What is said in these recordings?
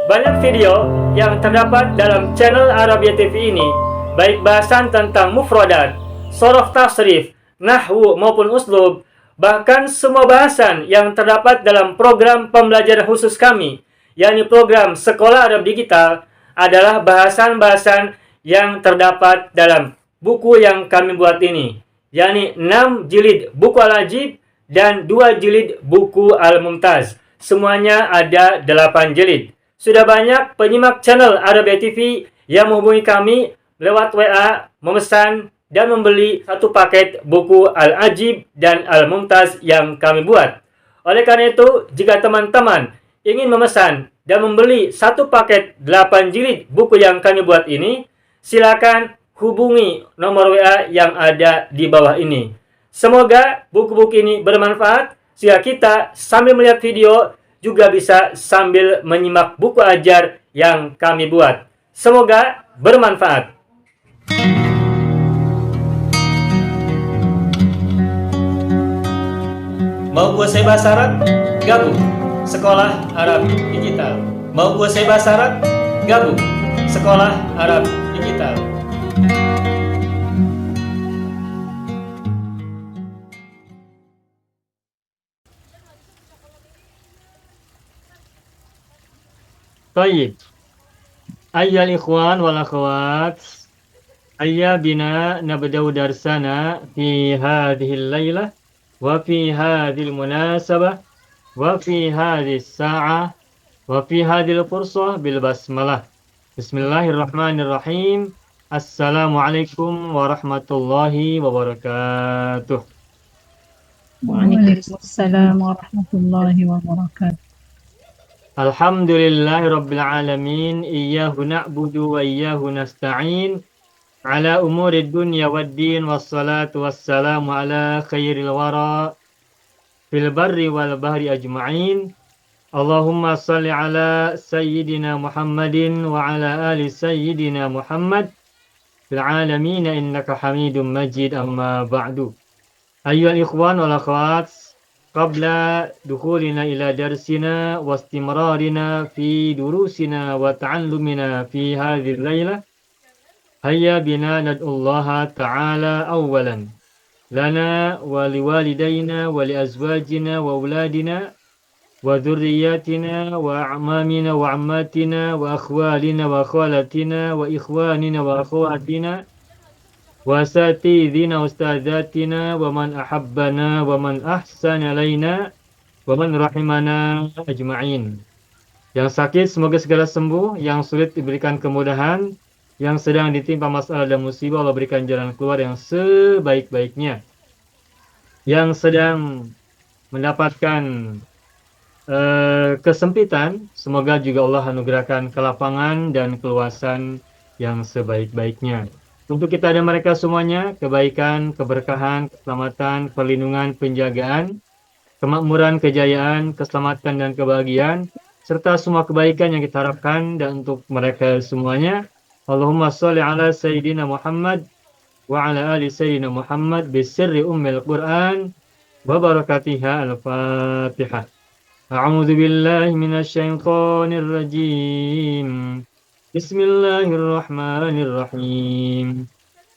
Banyak video yang terdapat dalam channel Arabia TV ini, baik bahasan tentang mufradat, sorof tasrif, nahwu maupun uslub, bahkan semua bahasan yang terdapat dalam program pembelajaran khusus kami, yakni program Sekolah Arab Digital, adalah bahasan-bahasan yang terdapat dalam buku yang kami buat ini, yakni 6 jilid buku Al-Ajib dan 2 jilid buku Al-Mumtaz. Semuanya ada 8 jilid. Sudah banyak penyimak channel Arabia TV yang menghubungi kami lewat WA, memesan dan membeli satu paket buku Al-Ajib dan Al-Mumtaz yang kami buat. Oleh karena itu, jika teman-teman ingin memesan dan membeli satu paket 8 jilid buku yang kami buat ini, silakan hubungi nomor WA yang ada di bawah ini. Semoga buku-buku ini bermanfaat sehingga kita sambil melihat video juga bisa sambil menyimak buku ajar yang kami buat. Semoga bermanfaat. Mau kuasai bahasa Arab? Gabung Sekolah Arab Digital. Mau kuasai bahasa Arab? Gabung Sekolah Arab Digital. Baik. Ayyuhal ikhwan wal akhwat, ayya bina nabda'u darsana fi hadhil lailah wa fi hadhil munasabah wa fi hadhis sa'ah wa fi hadhil fursah bil basmalah. Bismillahirrahmanirrahim. Assalamualaikum warahmatullahi wabarakatuh. Waalaikumsalam warahmatullahi wabarakatuh. Alhamdulillahi rabbil alamin, iyyahu na'budu wa iyyahu nasta'in, ala umuri dunya waddin, wassalatu wassalamu ala khairil wara fil barri wal bahri ajma'in. Allahumma salli ala sayyidina Muhammadin wa ala ali sayyidina Muhammad fil alamin innaka hamidum majid, amma ba'du. Ayyuhal ikhwan wal akhwat, qabla dukhulina ila darsina wa istimrarina fi durusina wa ta'allumina fi hadhihi al-lailah, hayya bina nad'ullaha ta'ala awwalan lana wa liwalidayna wa liazwajina wa auladina wa dhurriyyatina wa a'mamina wa ammatina wa akhwalina wa akhwalatina wa ikhwanina wa akhawatina wa asatidhina ustadzatina wa man ahabbana wa man ahsana alaina wa man rahimana ajma'in. Yang sakit semoga segera sembuh, yang sulit diberikan kemudahan, yang sedang ditimpa masalah dan musibah Allah berikan jalan keluar yang sebaik-baiknya, yang sedang mendapatkan kesempitan semoga juga Allah anugerahkan kelapangan dan keluasan yang sebaik-baiknya. Untuk kita dan mereka semuanya, kebaikan, keberkahan, keselamatan, perlindungan, penjagaan, kemakmuran, kejayaan, keselamatan, dan kebahagiaan, serta semua kebaikan yang kita harapkan dan untuk mereka semuanya. Allahumma sholli ala Sayyidina Muhammad wa ala ali Sayyidina Muhammad bisirri ummil Qur'an wa barakatiha al-Fatihah. A'udzu billahi minasy syaithanir rajim. Bismillahirrahmanirrahim.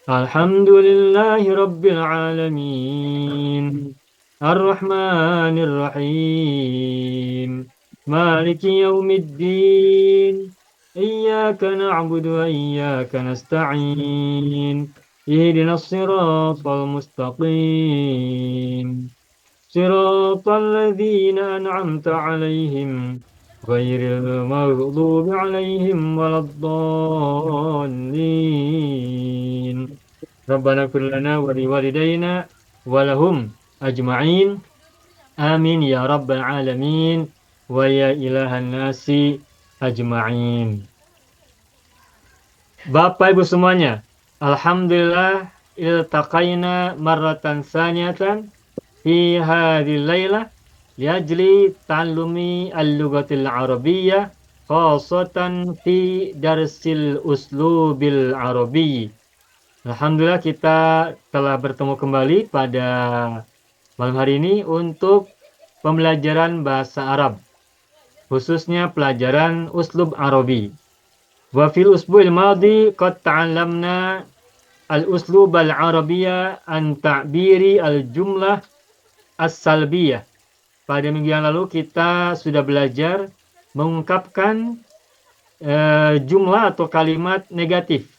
Alhamdulillahi rabbil alamin. Ar-Rahmanir Rahim. Maliki yaumiddin. Iyyaka na'budu wa iyyaka nasta'in. Ihdinas siratal mustaqim. Siratal ladzina an'amta 'alaihim ghairil maghdubi 'alaihim waladdallin. Rabbana ighfir lana wa liwalidayna wa lahum ajma'in. Amin ya rabbal alamin wa ya ilahan nasi ajma'in. Bapak Ibu semuanya, alhamdulillah iltaqaina marratan saniyatan fi hadhil lailah liajli ta'allumi al-lughatil arabiyyah khasatan fi darsil uslubil arabi. Alhamdulillah kita telah bertemu kembali pada malam hari ini untuk pembelajaran bahasa Arab. khususnya pelajaran uslub Arabi. Wa fil usbu'il madhi qad ta'allamna al-uslub al-arabiyya an ta'biri al-jumlah as-salbiyah. Pada minggu yang lalu kita sudah belajar mengungkapkan jumlah atau kalimat negatif,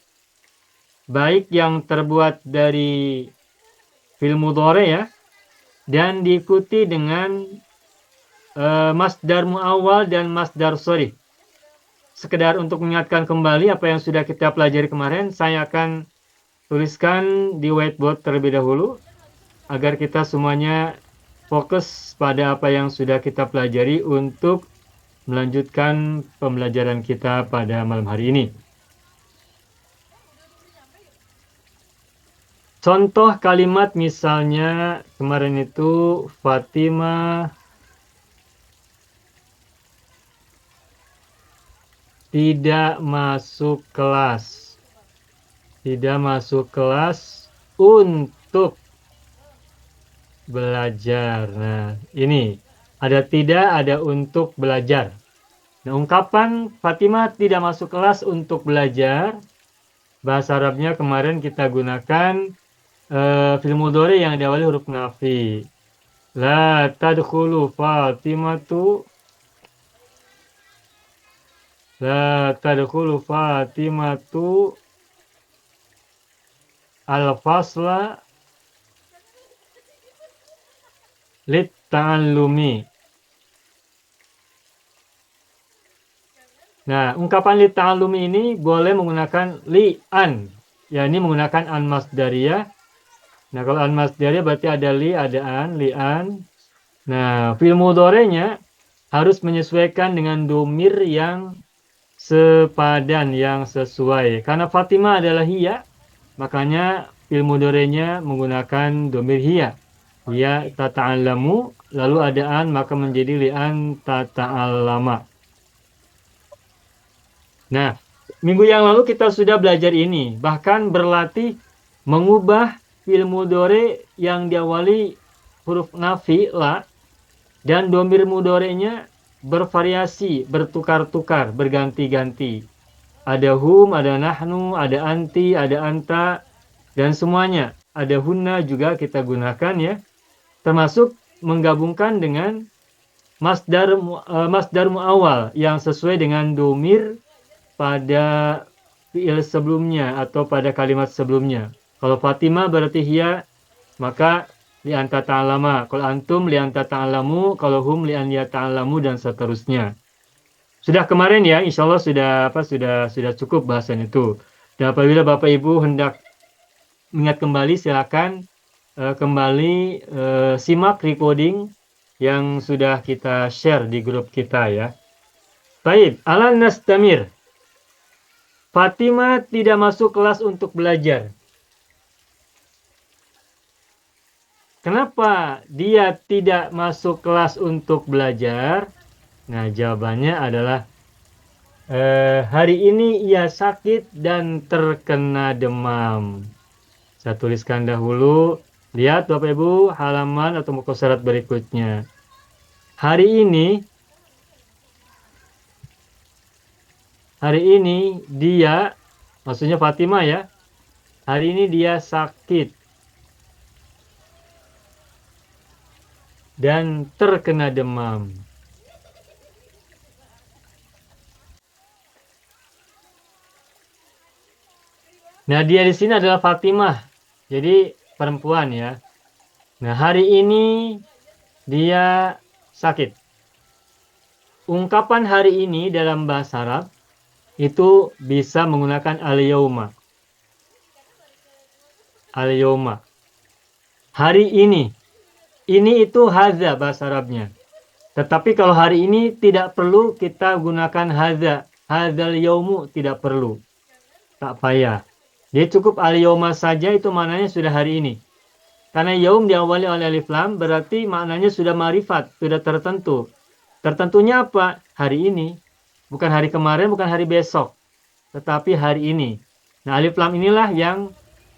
baik yang terbuat dari fi'il mudhari ya, dan diikuti dengan masdar muawwal dan masdar sharih. Sekedar untuk mengingatkan kembali apa yang sudah kita pelajari kemarin, saya akan tuliskan di whiteboard terlebih dahulu agar kita semuanya fokus pada apa yang sudah kita pelajari untuk melanjutkan pembelajaran kita pada malam hari ini. Contoh kalimat misalnya kemarin itu Fatimah tidak masuk kelas. Tidak masuk kelas untuk belajar. Nah, ini ada tidak, ada untuk belajar. Nah, ungkapan Fatimah tidak masuk kelas untuk belajar, bahasa Arabnya kemarin kita gunakan fi'il mudhari yang diawali huruf nafi. La tadkhulu Fatimatu al-fasla lit-ta'allumi. Nah, ungkapan lit-ta'allumi ini boleh menggunakan li'an, yakni menggunakan an masdariyah. Nah, kalau an masdariyah berarti ada li, ada an, li'an. Nah, fi'il mudhari'nya harus menyesuaikan dengan domir yang sepadan, yang sesuai. Karena Fatimah adalah hiya, makanya fi'il mudhari'nya menggunakan domir hiya. Hiya tata'allamu, lalu ada an, maka menjadi li'an tata'allama. Nah, minggu yang lalu kita sudah belajar ini, bahkan berlatih mengubah fi'il mudhari yang diawali huruf nafi la dan domir mudhari'nya bervariasi, bertukar-tukar, berganti-ganti. Ada hum, ada nahnu, ada anti, ada anta, dan semuanya. Ada hunna juga kita gunakan ya. Termasuk menggabungkan dengan masdar muawwal yang sesuai dengan domir pada fi'il sebelumnya atau pada kalimat sebelumnya. Kalau Fatimah berarti hiya, maka li'an tata'allama. Kalau antum li'an tata'allamu, kalau hum li'an yata'allamu, dan seterusnya. Sudah kemarin ya, insya Allah sudah cukup bahasan itu. Dan apabila Bapak Ibu hendak mengingat kembali, silakan kembali simak recording yang sudah kita share di grup kita ya. Baik, ala nastamir. Fatimah tidak masuk kelas untuk belajar. Kenapa dia tidak masuk kelas untuk belajar? Nah, jawabannya adalah hari ini ia sakit dan terkena demam. Saya tuliskan dahulu. Lihat Bapak Ibu halaman atau muka surat berikutnya. Hari ini dia, maksudnya Fatimah ya, hari ini dia sakit dan terkena demam. Nah, dia di sini adalah Fatimah, jadi perempuan ya. Nah, hari ini dia sakit. Ungkapan hari ini dalam bahasa Arab itu bisa menggunakan al-yauma. Al-yauma. Hari ini. Ini itu hadza bahasa Arabnya. Tetapi kalau hari ini tidak perlu kita gunakan hadza. Hadzal yaumu tidak perlu. Tak payah. Dia cukup al-yauma saja, itu maknanya sudah hari ini. Karena yaum diawali oleh alif lam berarti maknanya sudah ma'rifat, sudah tertentu. Tertentunya apa? Hari ini. Bukan hari kemarin, bukan hari besok. Tetapi hari ini. Nah, alif lam inilah yang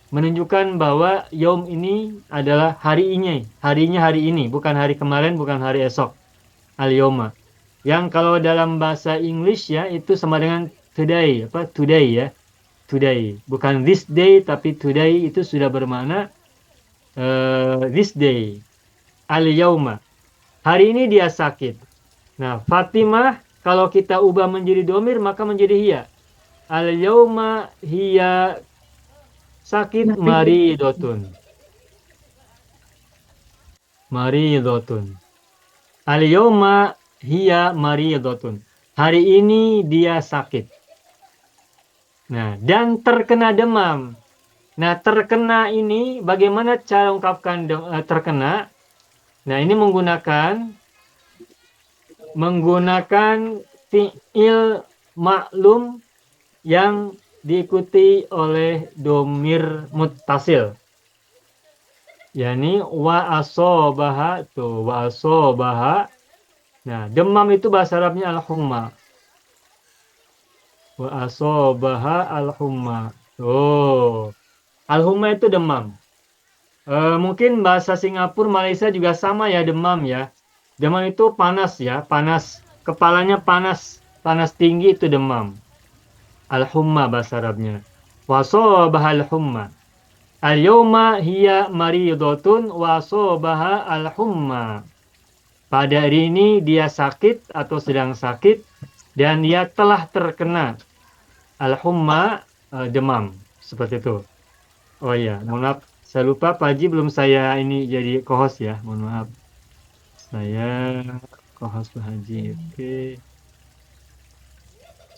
menunjukkan bahwa yaum ini adalah hari ini. Harinya hari ini, bukan hari kemarin, bukan hari esok. Al-yauma. Yang kalau dalam bahasa English ya itu sama dengan today, today ya. Today. Bukan this day tapi today itu sudah bermakna this day. Al-yauma. Hari ini dia sakit. Nah, Fatimah kalau kita ubah menjadi domir maka menjadi hiya. Al-yauma hiya sakit maridotun. Maridotun. Al-yauma hiya maridotun. Hari ini dia sakit. Nah, dan terkena demam. Nah, terkena ini bagaimana cara ungkapkan terkena? Nah, ini menggunakan fi'il maklum yang diikuti oleh domir muttasil. Yani wa asobaha tuh wa asobaha. Nah, demam itu bahasa Arabnya al-humma. Wa asobaha al-humma. Oh, al-humma itu demam. Mungkin bahasa Singapura, Malaysia juga sama ya demam ya. Demam itu panas ya, panas. Kepalanya panas, panas tinggi itu demam. Al-humma bahasa Arabnya. Wasobah al-humma. Al-yawma hiya maridotun wasobaha al-humma. Pada hari ini dia sakit atau sedang sakit dan dia telah terkena al-humma, demam. Seperti itu. Oh iya, mohon maaf. Saya lupa Pak Haji belum saya ini jadi co-host ya. Mohon maaf. Saya co-host Pak Haji. Oke.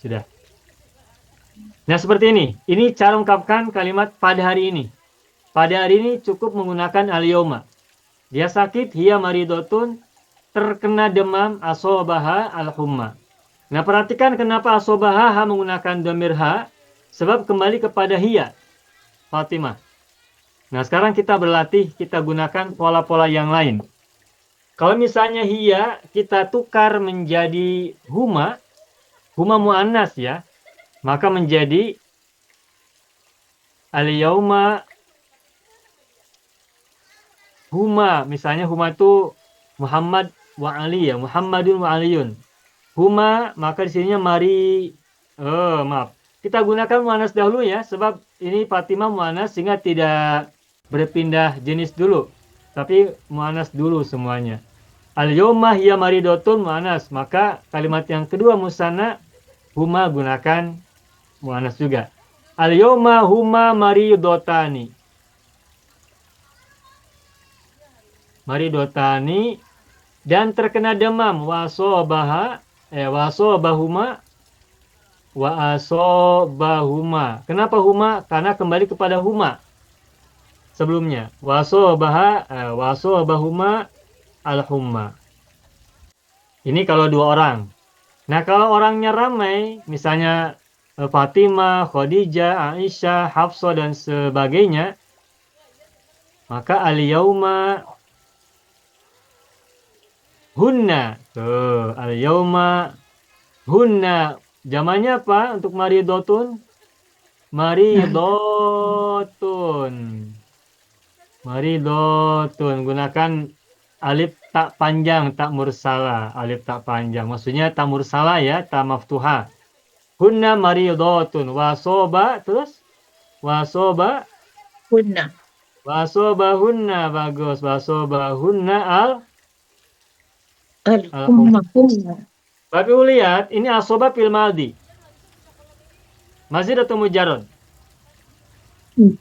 Sudah. Nah, seperti ini. Ini cara ungkapkan kalimat pada hari ini. Pada hari ini cukup menggunakan al-yawma. Dia sakit, hiya maridotun, terkena demam, asobaha al-humma. Nah, perhatikan kenapa asobaha menggunakan domir ha. Sebab kembali kepada hiya, Fatimah. Nah, sekarang kita berlatih, kita gunakan pola-pola yang lain. Kalau misalnya hiya, kita tukar menjadi huma mu'annas ya, maka menjadi al-yauma huma. Misalnya huma itu Muhammad wa Ali ya, Muhammadun wa Aliyun. Huma, maka di sininya mari, maaf. Kita gunakan mu'annas dahulu ya, sebab ini Fatimah mu'annas sehingga tidak berpindah jenis dulu. Tapi mu'annas dulu semuanya. Al-yawma hiya maridotun mu'annas. Maka kalimat yang kedua musanna, huma gunakan mu'annas juga. Al-yawma huma maridotani. Maridotani. Dan terkena demam. Wasobahuma. Wa asobahuma. Kenapa huma? Karena kembali kepada huma. Sebelumnya wasobahuma al-humma. Ini kalau dua orang. Nah, kalau orangnya ramai, misalnya Fatimah, Khadijah, Aisyah, Hafsah dan sebagainya, maka al-yauma hunna. Tuh, al-yauma hunna. Jamannya apa untuk maridotun? Maridotun. Maridotun. Gunakan alif tak panjang, tak mursalah. Alif tak panjang. Maksudnya tak mursalah ya, tak maftuha. Hunna maridotun. Wasoba, terus? Wasoba. Hunna. Wasoba hunna. Bagus. Wasoba hunna Al-humma. Tapi lihat, ini asoba fil maldi. Mazid atau mujarrad?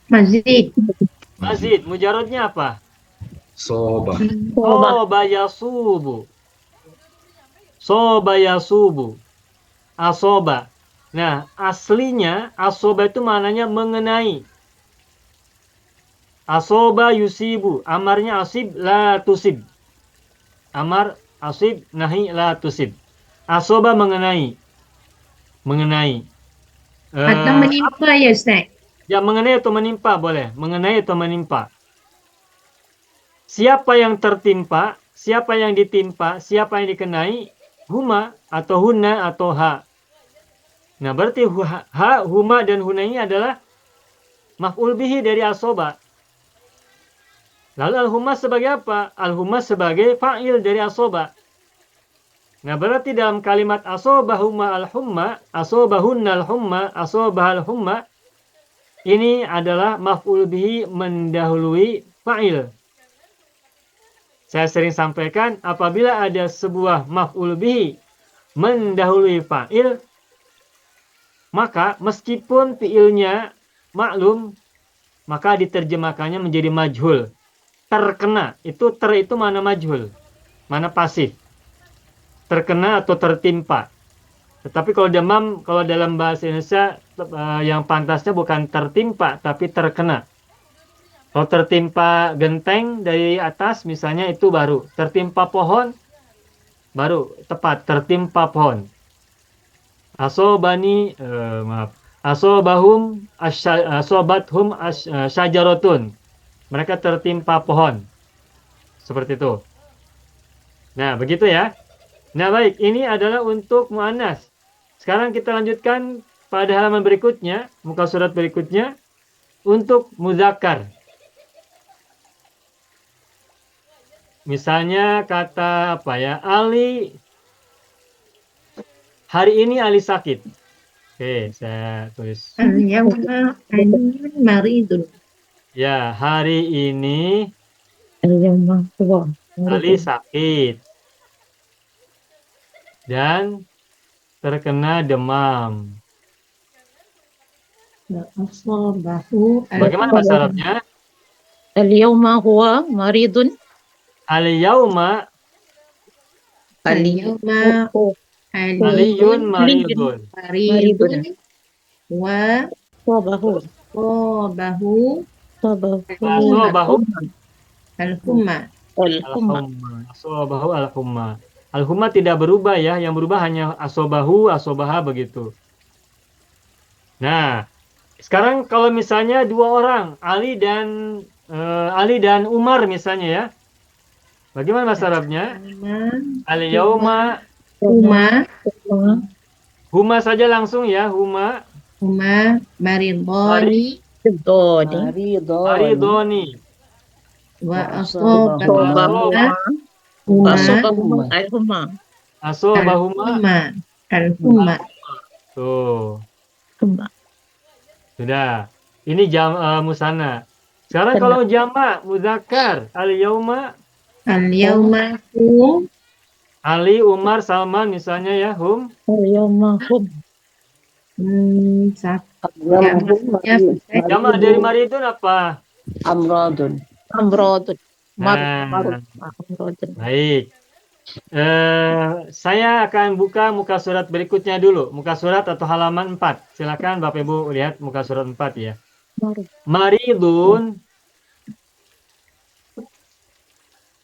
Mazid. Mazid. Mujarradnya apa? Soba. Soba yasubu. Soba yasubu. Asoba. Nah, aslinya asoba itu maknanya mengenai. Asoba yusibu. Amarnya asib la tusib. Amar asib nahi la tusib. Asoba mengenai. Mengenai. Atau menimpa ya Ustaz? Ya, mengenai atau menimpa boleh. Mengenai atau menimpa. Siapa yang tertimpa, siapa yang ditimpa, siapa yang dikenai, huma atau hunna atau ha. Nah, berarti ha, huma dan hunna ini adalah maf'ul bihi dari asoba. Lalu al-humma sebagai apa? Al-humma sebagai fa'il dari asoba. Nah, berarti dalam kalimat asobahumma al-humma, asobahunna al-humma, asobahal humma, ini adalah maf'ul bihi mendahului fa'il. Saya sering sampaikan, apabila ada sebuah maf'ul bihi mendahului fa'il, maka meskipun fi'ilnya maklum, maka diterjemahkannya menjadi majhul. Terkena, itu mana majhul, mana pasif. Terkena atau tertimpa. Tetapi kalau dalam bahasa Indonesia yang pantasnya bukan tertimpa tapi terkena. Kalau tertimpa genteng dari atas misalnya itu baru. Tertimpa pohon baru tepat tertimpa pohon. Asobani asobahum asobathum syajaratun. Mereka tertimpa pohon. Seperti itu. Nah, begitu ya. Nah, baik, ini adalah untuk muannas. Sekarang kita lanjutkan pada halaman berikutnya, muka surat berikutnya, untuk muzakkar. Misalnya kata apa ya? Ali, hari ini Ali sakit. Oke, saya tulis. Al-yawma aliyun maridun. Ya, hari ini Al-yawma huwa Ali maridun. sakit. Dan terkena demam. Asabahu Bagaimana bahasa Arabnya? Al-yawma huwa maridun. Al-yawma al-yawma aliyun maridun. maridun wa Sabahu. asabahu Asobahu al-humma. Al-humma. Asobahu al-humma. Al-humma tidak berubah ya, yang berubah hanya asobahu, asobaha begitu. Nah, sekarang kalau misalnya dua orang, Ali dan Umar misalnya ya. Bagaimana bahasa Arabnya? Al-yauma Huma huma saja langsung ya, huma maridani maridoni. wa asabahuma Al-humma. Asobahuma. al-humma. Tuh, Humma. sudah. Ini musanna. Sekarang kalau jamak muzakkar, al-yauma Al-yawma hum Ali, Umar, Salman misalnya ya, hum. Al-yawma hum. Jamak dari maridun apa? Amradun. Nah, Amradun. baik. Saya akan buka muka surat berikutnya dulu. Muka surat atau halaman 4. Silakan Bapak Ibu lihat muka surat 4 ya. Maridun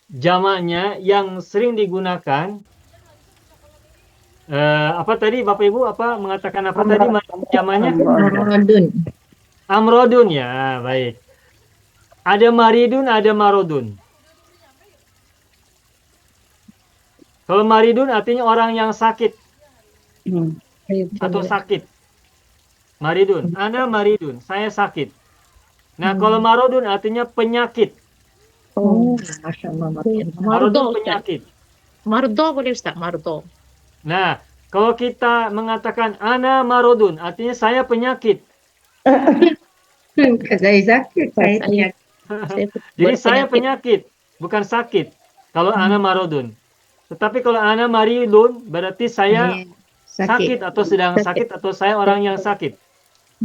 jamaknya yang sering digunakan apa tadi Bapak Ibu mengatakan apa tadi jamaknya? Amrodun ya, baik. Ada maridun, ada marodun. Kalau maridun artinya orang yang sakit atau sakit. Maridun, ana maridun, saya sakit. Nah, kalau marodun artinya penyakit. Masya Allah. Marodun penyakit. Mardo boleh Ustaz, mardo. Nah, kalau kita mengatakan ana marodun artinya saya penyakit. Saya sakit, saya penyakit. Jadi saya penyakit, bukan sakit. Kalau ana marodun. Tetapi kalau ana maridun berarti saya sakit atau sedang sakit atau saya orang yang sakit.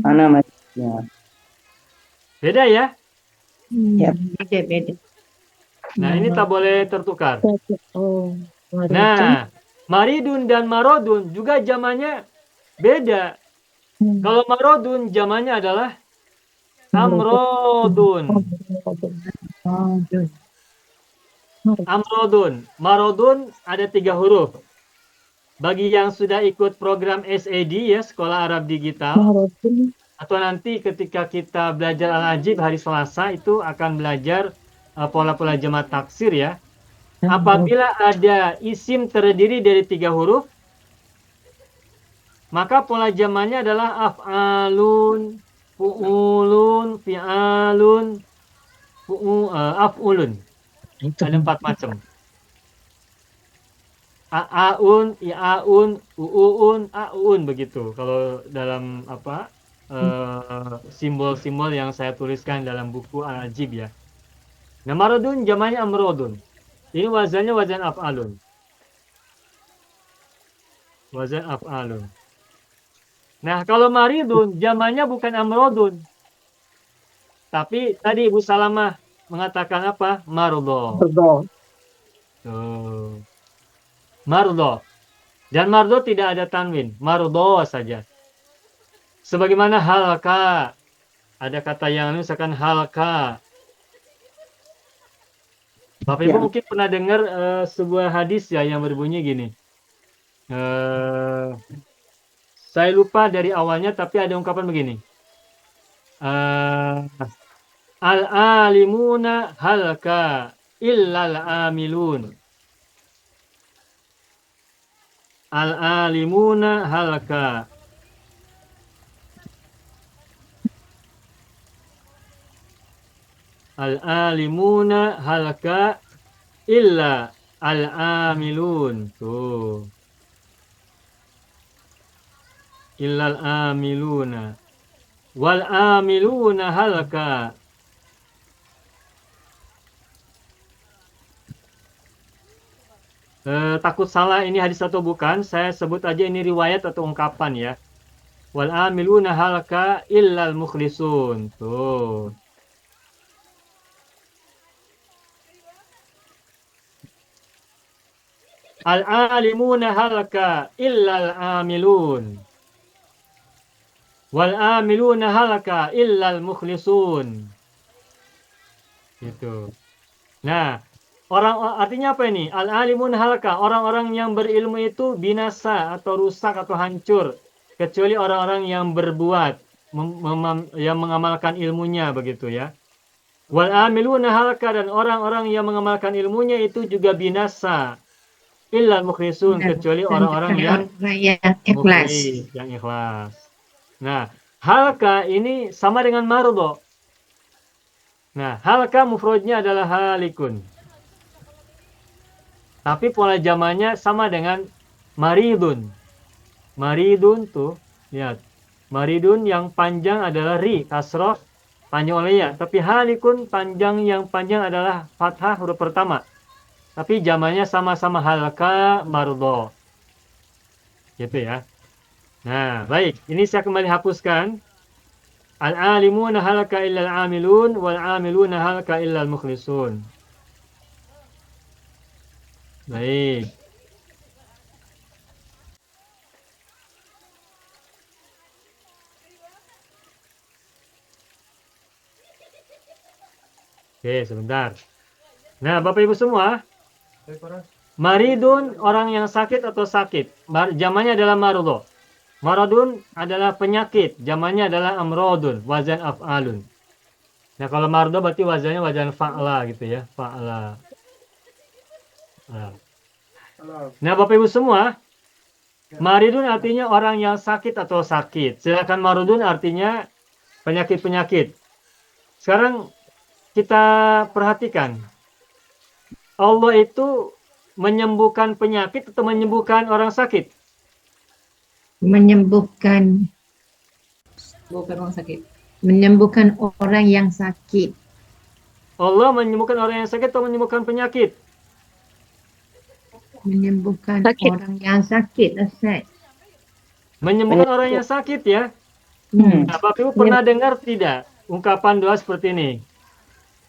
Ana maridun. Beda ya? Beda. Nah, ini tak boleh tertukar. Oh, Nah, maridun dan marodun juga zamannya beda. Kalau marodun zamannya adalah amrodun. Amrodun. Marodun ada 3 huruf. Bagi yang sudah ikut program SAD ya, Sekolah Arab Digital, atau nanti ketika kita belajar Al-Ajib hari Selasa itu akan belajar pola-pola jamak taksir ya. Apabila ada isim terdiri dari 3 huruf, maka pola jamaknya adalah af'alun, fu'ulun, fi'alun, af'ulun. Ada 4 macam. Aaun, iaun, uuun, auun begitu. Kalau dalam apa simbol-simbol yang saya tuliskan dalam buku Al-Ajib ya. Nah, maradun jamannya amrodun. Ini wazannya wazan af'alun. Wazan af'alun. Nah, kalau maridun jamannya bukan amrodun. Tapi tadi Ibu Salamah mengatakan apa? Mardo. Mardo. Tuh. Mardo. Dan mardo tidak ada tanwin. Mardo saja. Sebagaimana halka. Ada kata yang misalkan halka. Bapak Ibu Ya. mungkin pernah dengar sebuah hadis ya yang berbunyi gini. Saya lupa dari awalnya tapi ada ungkapan begini. Al-alimuna halka illal amilun. Al-alimuna halka. Al-alimuna halka illa al-amilun. Tuh. Illal amiluna. Wal amiluna halka. Takut salah ini hadis atau bukan, saya sebut aja ini riwayat atau ungkapan ya. Wal amiluna halka illal mukhlisun. Tuh. Al-alimuna halaka illal amilun. Wal amiluna halaka illal mukhlisun. Gitu. Nah, artinya apa ini? Al-alimun halaka, orang-orang yang berilmu itu binasa atau rusak atau hancur, kecuali orang-orang yang berbuat, yang mengamalkan ilmunya begitu ya. Wal amiluna halaka, dan orang-orang yang mengamalkan ilmunya itu juga binasa. Illal mukhlisun, kecuali orang-orang yang ikhlas. Yang ikhlas. Nah, halka ini sama dengan mardo. Nah, halka mufradnya adalah halikun. Tapi pola jamannya sama dengan maridun. Maridun tuh, lihat. Maridun yang panjang adalah ri, kasroh, panjang oleh ya. Tapi halikun yang panjang adalah fathah huruf pertama. Tapi jamannya sama-sama halka mardo. Gitu ya. Nah, baik. Ini saya kembali hapuskan. Al-alimuna halaka illal amilun wal amiluna halaka illal mukhlisun. Baik. Oke, sebentar. Nah, Bapak Ibu semua, maridun orang yang sakit atau sakit. Jamannya adalah marudho. Maradun adalah penyakit. Jamannya adalah amrodun, wazan af'alun. Nah, kalau marudho berarti wazannya wazan fa'la gitu ya, fa'la. Nah, Bapak Ibu semua, maridun artinya orang yang sakit atau sakit. Sedangkan marudun artinya penyakit-penyakit. Sekarang kita perhatikan. Allah itu menyembuhkan penyakit atau menyembuhkan orang sakit? Menyembuhkan, bukan orang sakit. Menyembuhkan orang yang sakit. Allah menyembuhkan orang yang sakit atau menyembuhkan penyakit? Menyembuhkan Sakit. orang yang sakit, Ustaz. Menyembuhkan orang yang sakit ya. Nah, Bapak Ibu pernah dengar tidak ungkapan doa seperti ini?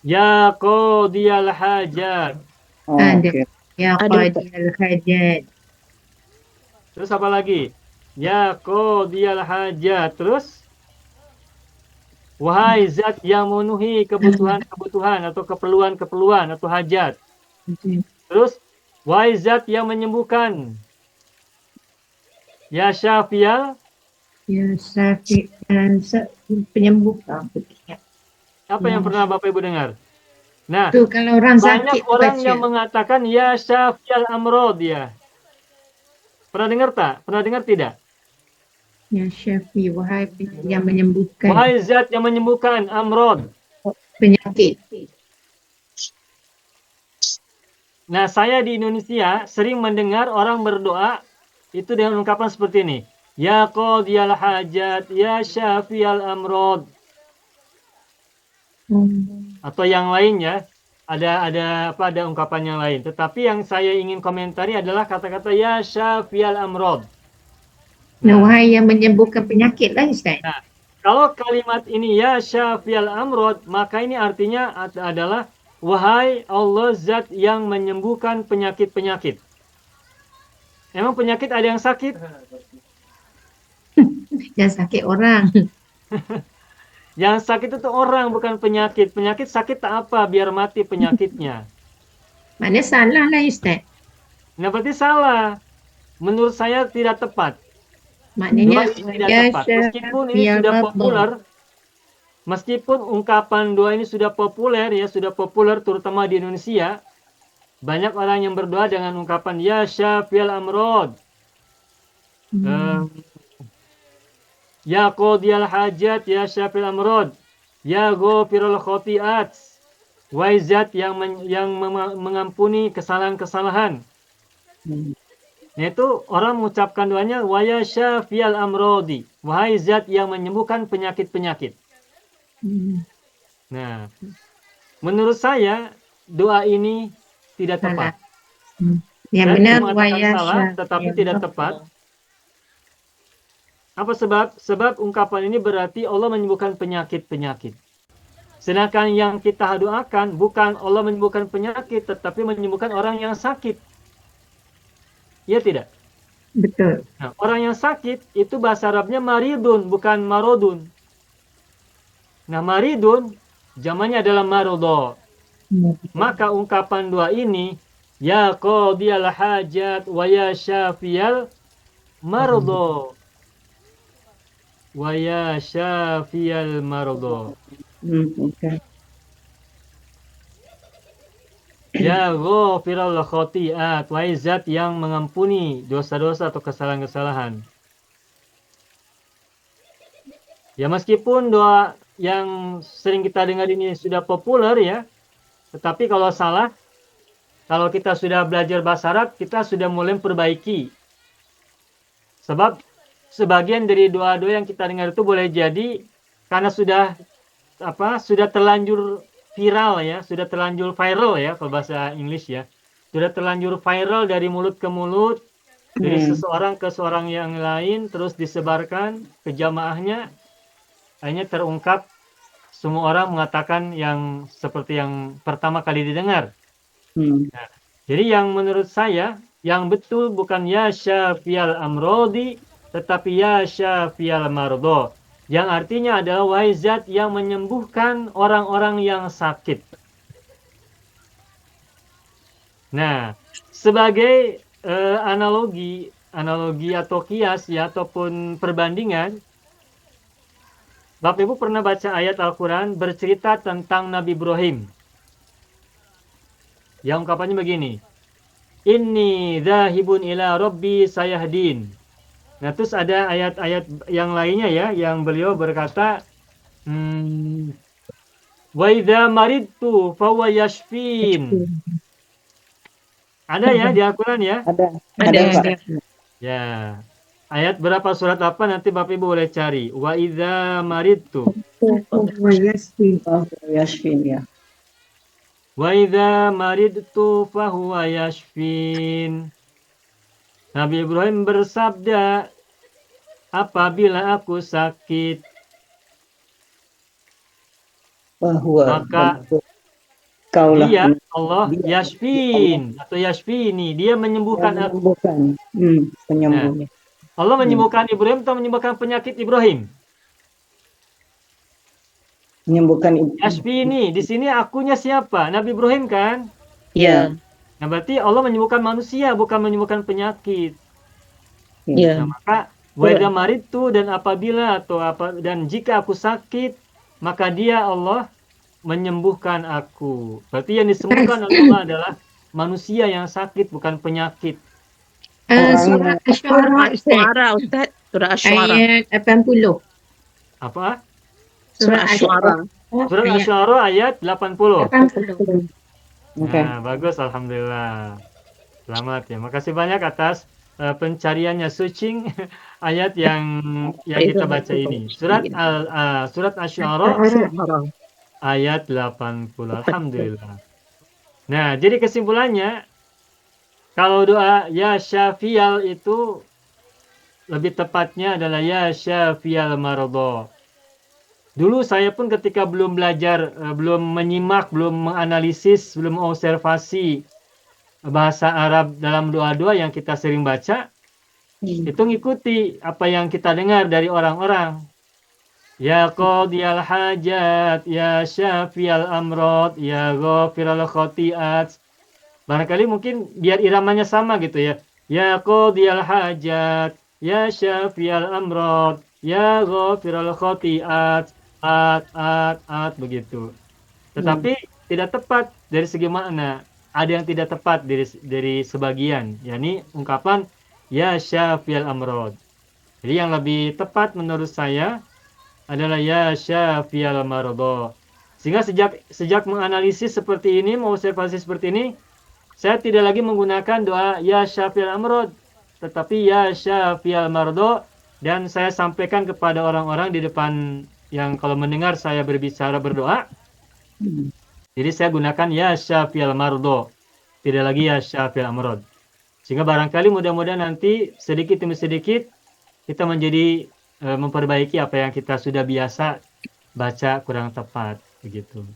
Ya qadiyal hajat. Oh, Ada. oke. Ya qadiyal hajat. Terus apa lagi? Ya qadiyal hajat. Terus wahai zat yang memenuhi kebutuhan-kebutuhan atau keperluan-keperluan atau hajat. Terus wahai zat yang menyembuhkan. Ya syafiyal. Ya syafi, penyembuh. Apa yang pernah Bapak Ibu dengar? Nah, Tuh kalau orang banyak sakit orang baca. yang mengatakan ya syafiyal amrod ya. Pernah dengar tak? Pernah dengar tidak? Ya syafi, wahai yang menyembuhkan Wahai zat yang menyembuhkan amrod. penyakit. Nah, saya di Indonesia sering mendengar orang berdoa itu dengan ungkapan seperti ini. Ya qadiyal hajat, ya syafi'al amrod. Atau yang lainnya, ada ungkapan yang lain. Tetapi yang saya ingin komentari adalah kata-kata ya syafi'al amrod. Nah, wahai yang menyembuhkan penyakit lah Ustaz. Nah, kalau kalimat ini ya syafi'al amrod, maka ini artinya adalah wahai Allah zat yang menyembuhkan penyakit-penyakit. Emang penyakit ada yang sakit? Yang sakit orang. Yang sakit itu orang, bukan penyakit. Penyakit sakit tak apa, biar mati penyakitnya. Maknanya salah lah Ustaz. Nah, berarti salah. Menurut saya tidak tepat. Maknanya Doa ini tidak ya tepat. Meskipun ini syafi'al sudah mardah. populer, meskipun ungkapan doa ini sudah populer ya, sudah populer terutama di Indonesia, banyak orang yang berdoa dengan ungkapan ya syafi'al amrod. Ya qadiyal hajat, ya syafi'al amrod, ya ghafirul khotiat, wahai zat yang mengampuni kesalahan-kesalahan. Yaitu orang mengucapkan doanya wa ya syafi'al amrodi, wahai zat yang menyembuhkan penyakit-penyakit. Nah, menurut saya doa ini tidak tepat. Yang Saya benar mengatakan wa ya salah, tetapi tidak tepat. Apa sebab? Sebab ungkapan ini berarti Allah menyembuhkan penyakit-penyakit. Sedangkan yang kita doakan bukan Allah menyembuhkan penyakit, tetapi menyembuhkan orang yang sakit. Iya tidak? Betul. Nah, orang yang sakit itu bahasa Arabnya maridun, bukan marodun. Nah, maridun jamannya adalah marodo. Maka ungkapan doa ini, ya qadiyal hajat wa ya syafiyal marodo. Wa ya syafiyal marodo. Okay. Ya ghafiral khotiat, wahai zat yang mengampuni dosa-dosa atau kesalahan-kesalahan. Ya meskipun doa yang sering kita dengar ini sudah populer ya, tetapi kalau salah, kalau kita sudah belajar bahasa Arab, kita sudah mulai perbaiki. Sebab sebagian dari doa-doa yang kita dengar itu boleh jadi karena sudah terlanjur viral ya, sudah terlanjur viral ya kalau bahasa Inggris ya. Sudah terlanjur viral dari mulut ke mulut, dari seseorang ke seorang yang lain, terus disebarkan ke jamaahnya. Akhirnya terungkap, semua orang mengatakan yang seperti yang pertama kali didengar. Nah, jadi yang menurut saya, yang betul bukan ya syafi'al amrodi, tetapi ya syafi'al mardo. Yang artinya adalah wahai zat yang menyembuhkan orang-orang yang sakit. Nah, sebagai analogi atau kias ya ataupun perbandingan, Bapak Ibu pernah baca ayat Al-Quran bercerita tentang Nabi Ibrahim. Yang ungkapannya begini, Inni dhahibun ila rabbi sayahdin. Nah, terus ada ayat-ayat yang lainnya ya, yang beliau berkata, wa idza maridtu fahuwa yashfin. Ada ya di Al-Quran ya? Ada. Ya. Ayat berapa surat apa nanti Bapak Ibu boleh cari. Wa idza maridtu. Wa Yashfin ya. Wa idza maridtu fahuwa yashfin. Nabi Ibrahim bersabda, apabila aku sakit, maka dia Allah yashfin atau yashfini, dia menyembuhkan aku. Penyembuhnya. Nah, Allah menyembuhkan Ibrahim atau menyembuhkan penyakit Ibrahim? Menyembuhkan Yashfini, di sini akunya siapa? Nabi Ibrahim kan? Iya. Nah, berarti Allah menyembuhkan manusia, bukan menyembuhkan penyakit. Iya. Nah, maka wa idza maridtu, dan apabila dan jika aku sakit, maka dia Allah menyembuhkan aku. Berarti yang disembuhkan oleh Allah adalah manusia yang sakit, bukan penyakit. Surah Asy-Syu'ara Ustaz. Suara Ustaz. Surah Asy-Syu'ara. Ayat 80. Apa? Surah Asy-Syu'ara. Surah Asy-Syu'ara ayat 80. 80. Oke. Nah, bagus, alhamdulillah. Selamat ya. Makasih banyak atas pencariannya, searching ayat yang kita baca ini. Surat Asy-Syu'ara Asy'ara. ayat 80. Alhamdulillah. Nah, jadi kesimpulannya kalau doa ya Syafial itu lebih tepatnya adalah ya Syafial Maradha. Dulu saya pun ketika belum belajar, belum menyimak, belum menganalisis, belum observasi bahasa Arab dalam doa-doa yang kita sering baca, itu ngikuti apa yang kita dengar dari orang-orang. Ya qadiyal hajat, ya syafiyal amrod, ya ghafiral khotiat. Barangkali mungkin biar iramanya sama gitu ya. Ya qadiyal hajat, ya syafiyal amrod, ya ghafiral khotiat, begitu. Tetapi tidak tepat dari segi makna. Ada yang tidak tepat dari sebagian, yakni ungkapan ya syafiyal amrod. Jadi yang lebih tepat menurut saya adalah ya syafiyal maradha. Sehingga sejak menganalisis seperti ini, mengobservasi seperti ini, saya tidak lagi menggunakan doa ya syafiyal amrod, tetapi ya syafiyal maradha, dan saya sampaikan kepada orang-orang di depan yang kalau mendengar saya berbicara berdoa. Jadi saya gunakan ya syafiyal maradha, tidak lagi ya syafiyal amrod. Sehingga barangkali mudah-mudahan nanti sedikit demi sedikit kita menjadi memperbaiki apa yang kita sudah biasa baca kurang tepat begitu.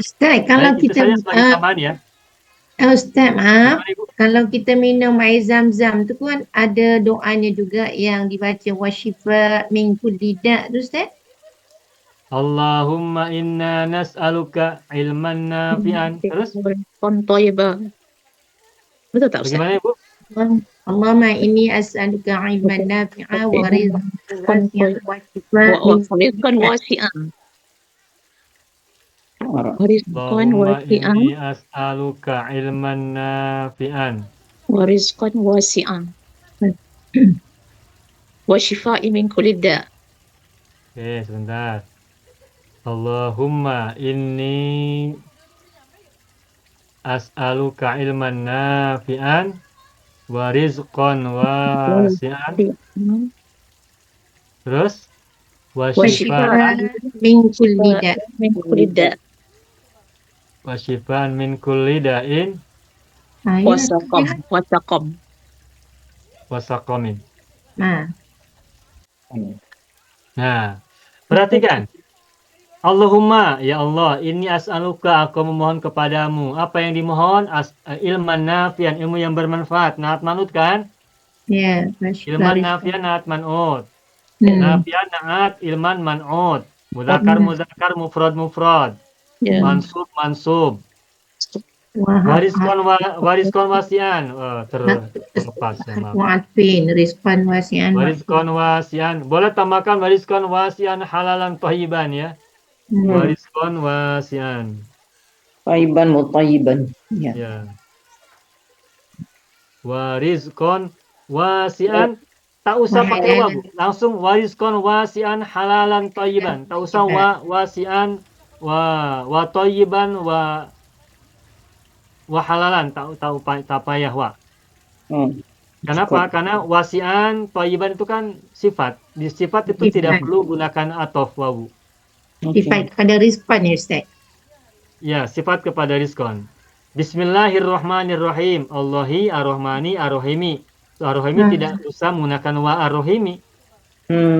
Ustaz, kalau Baik, itu kita saja sebagai tambahan ya. Ustaz, maaf, Gimana, Ibu? kalau kita minum air zam-zam tu kan ada doanya juga yang dibaca wasyifa min kulli da' tu Ustaz? Allahumma inna nas'aluka ilman nafi'an. Terus Thayyibah. Betul tak Ustaz? bagaimana Ibu? Allahumma inni as'aluka ilman nafi'a wa rizqan wasi'an wa shifaa min Rizqan wasi'an. Rizqan Allahumma wasi'an. inni as'aluka ilman nafi'an. Rizqan wasi'an. Wa shifaa'i min kulli da'. Oke, sebentar. Allahumma inni as'aluka ilman nafi'an wa rizqan wasi'an. Terus wa wa shifaa shifaan min kulli da'. Min kulli da'. wa shifaan min kulli da'in Wasaqam. Wasaqam. wa saqamin. Nah, Nah, perhatikan. Allahumma, ya Allah, inni as'aluka, aku memohon kepadamu. Apa yang dimohon? Ilman nafian, ilmu yang bermanfaat. Naat manut kan? ya, Ilman nafian, naat manut. Hmm. Nafian, naat, ilman manut. Mudzakkar, mudzakkar, mufrad, mufrad. Ya. Mansub, mansub. Wahab Wariskon wasian. Terlepas. Wa'atfin rizqan wasi'an. Wariskon wasian. Boleh tambahkan wariskon wasian halalan thayyiban ya. Wariskon wasian. Tayyiban mutayyiban. Ya. Ya. Warizkon wasian, tak usah pakai wa, Bu. Langsung warizkon wasian halalan thayyiban. Tak usah wasian wa thayyiban wa halalan, tak payah wa. Kenapa? Karena wasian thayyiban itu kan sifat. Di sifat itu tidak perlu gunakan atof wawu. Sifat kepada rizqan ya Ustaz. Ya, sifat kepada rizkon. Bismillahirrahmanirrahim. Allahi ar-Rahmani ar-Rahimi. Ar-Rahimi tidak usah menggunakan wa ar-Rahimi.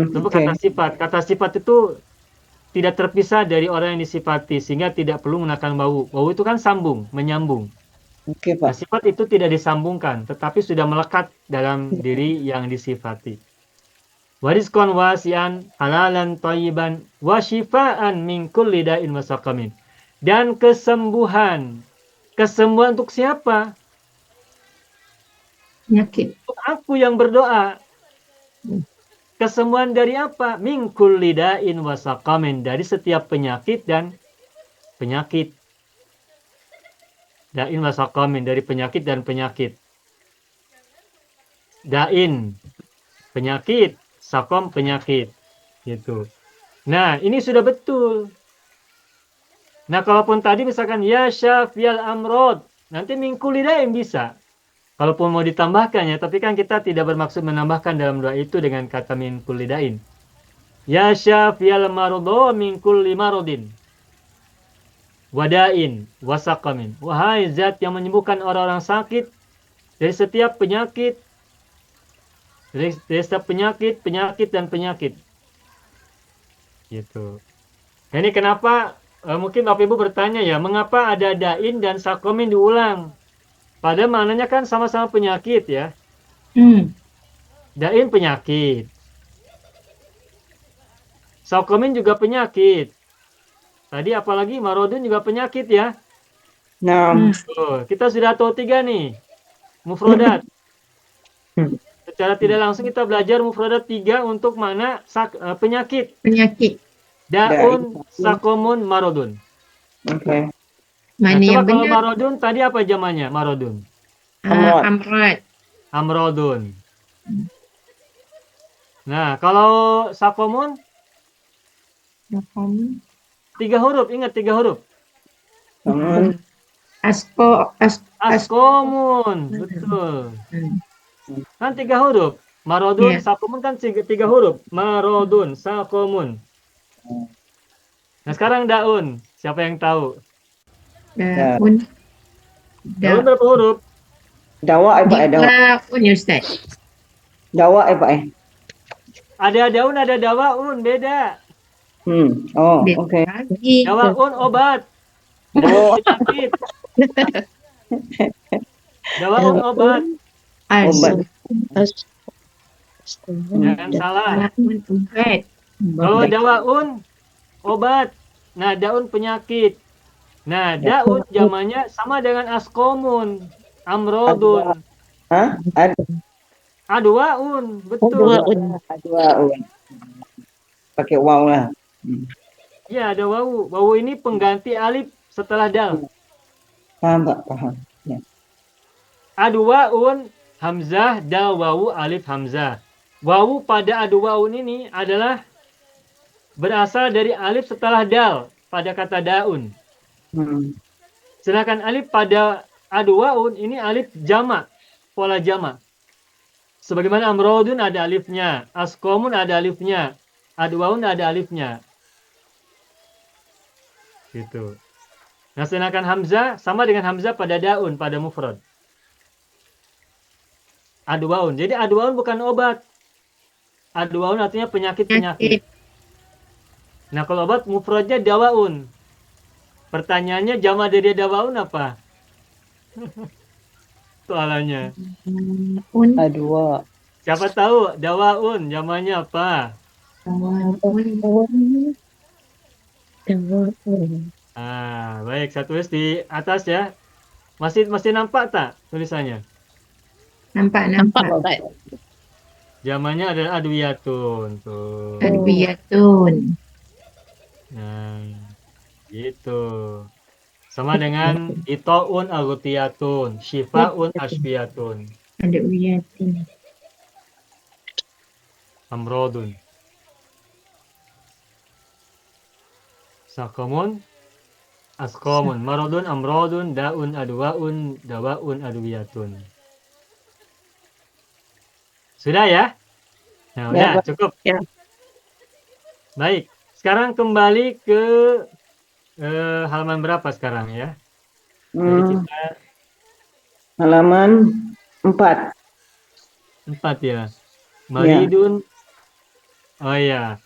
Itu kata sifat. Kata sifat itu tidak terpisah dari orang yang disifati, sehingga tidak perlu menggunakan wawu. Wawu itu kan sambung, menyambung. Oke, Nah, Pak. sifat itu tidak disambungkan, tetapi sudah melekat dalam diri yang disifati. Warizkon wasian halalan thayyiban wa shifaan min kulli da'in wa saqamin. Dan kesembuhan. Kesembuhan untuk siapa? Penyakit. Untuk aku yang berdoa. Kesembuhan dari apa? Min kulli da'in wa saqamin. Dari setiap penyakit dan penyakit. Da'in wa saqamin. Dari penyakit dan penyakit. Da'in. Penyakit. Saqam penyakit. Gitu. Nah, ini sudah betul. Nah, kalaupun tadi misalkan ya syafiyal amrod, nanti min kulli da'in bisa. Kalaupun mau ditambahkan ya, tapi kan kita tidak bermaksud menambahkan dalam doa itu dengan kata min kulli da'in. Ya syafiyal mardo min kulli marodin. Wadain, wasaqamin. Wahai zat yang menyembuhkan orang-orang sakit dari setiap penyakit, penyakit dan penyakit. Gitu. Nah, ini kenapa mungkin Bapak Ibu bertanya ya, mengapa ada dain dan sakomin diulang? Padahal maknanya kan sama-sama penyakit ya. Dain penyakit. Sakomin juga penyakit. Tadi apalagi marodun juga penyakit ya. Nah, Kita sudah tahu 3 nih. Mufrodat. Secara tidak langsung kita belajar mufrodat 3 untuk makna penyakit. Penyakit. Daun, sakomun, marodun. Oke. Mana Nah, yang coba kalau benar? marodun tadi apa zamannya? Marodun. Amrod. Amrodun. Nah, kalau sakomun 3 huruf, ingat 3 huruf. Askomun, betul. Kan 3 huruf. Marodun, Iya. sakomun kan 3 huruf. Marodun, sakomun. Nah, sekarang daun. Siapa yang tahu? Daun. Daun berapa huruf? Dawa Pak dawa. Daun ya Ustaz. Dawa Pak. Ada daun, ada dawaun, beda. Oh, Beda oke. lagi. Dawaun obat. Oh, Penyakit. Dawaun obat. obat. Jangan salah. Obat. Kalau dawaun obat. Nah, daun penyakit. Nah, daun zamannya sama dengan askomun, amrodun, Hah? adwaun, betul. Adwaun. Pakai waw lah. Ya, ada wawu. Wawu ini pengganti alif setelah dal. Paham Pak, paham. Ya. Adwaun, hamzah, dal, wawu, alif, hamzah. Wawu pada adwaun ini adalah berasal dari alif setelah dal pada kata daun. Sedangkan alif pada adwaun ini alif jamak, pola jamak. Sebagaimana amrodun ada alifnya, askomun ada alifnya, adwaun ada alifnya. Gitu. Nah, sedangkan hamzah sama dengan hamzah pada daun, pada mufrad. Adwaun. Jadi adwaun bukan obat. Adwaun artinya penyakit-penyakit. Nah, kalau obat mufradnya dawaun. Pertanyaannya jama dari dawaun apa? Soalannya. Adwa. Siapa tahu dawaun jamanya apa? Baik, saya tulis di atas ya. Masih nampak tak tulisannya? Nampak. Zamannya adalah adwiyatun tuh. Adwiyatun. Nah, gitu. Sama dengan itoun agutiyatun, shifaun ashfiyatun, Adwiyatun. amrodun. Sakomun, askomun, marodun, amrodun, daun, adwaun, dawaun, adwiyatun. Sudah ya? Nah, udah cukup. Ya. Baik, sekarang kembali ke halaman berapa sekarang ya? Jadi kita halaman 4. 4 ya. Maridun. Oh iya.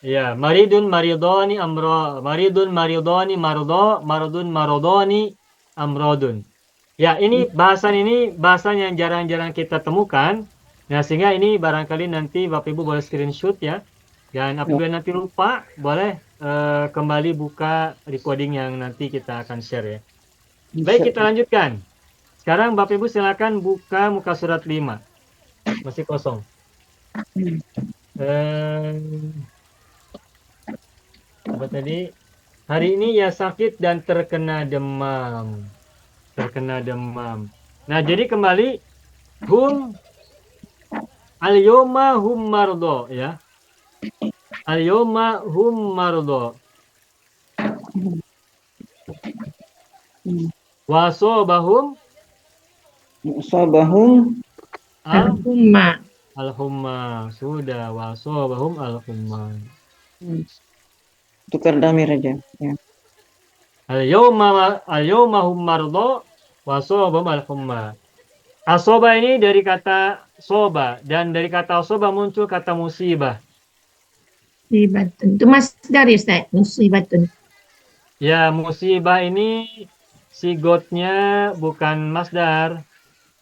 Ya, maridun maridoni amro, maridun maridoni mardo, marodun marodoni amrodun. Ya, ini bahasan yang jarang-jarang kita temukan. Nah, sehingga ini barangkali nanti Bapak Ibu boleh screenshot ya. Dan apabila nanti lupa, boleh kembali buka recording yang nanti kita akan share ya. Baik, kita lanjutkan. Sekarang Bapak Ibu silakan buka muka surat 5. Masih kosong. Apa tadi? Hari ini ya sakit dan terkena demam. Nah, jadi kembali al-yawma hum mardo ya. Al-yawma hum mardo. Wasobahum Asabahum Al-humma. al-humma. Sudah. Wasobahum al-humma. tukar damir aja. Ya. Al-yawma hum mardo. Wasobahum al-humma. Asoba ini dari kata soba. Dan dari kata soba muncul kata musibah. Musibatun. Itu masdar ya Ustaz? Musibatun. Ya, musibah ini sigotnya bukan masdar,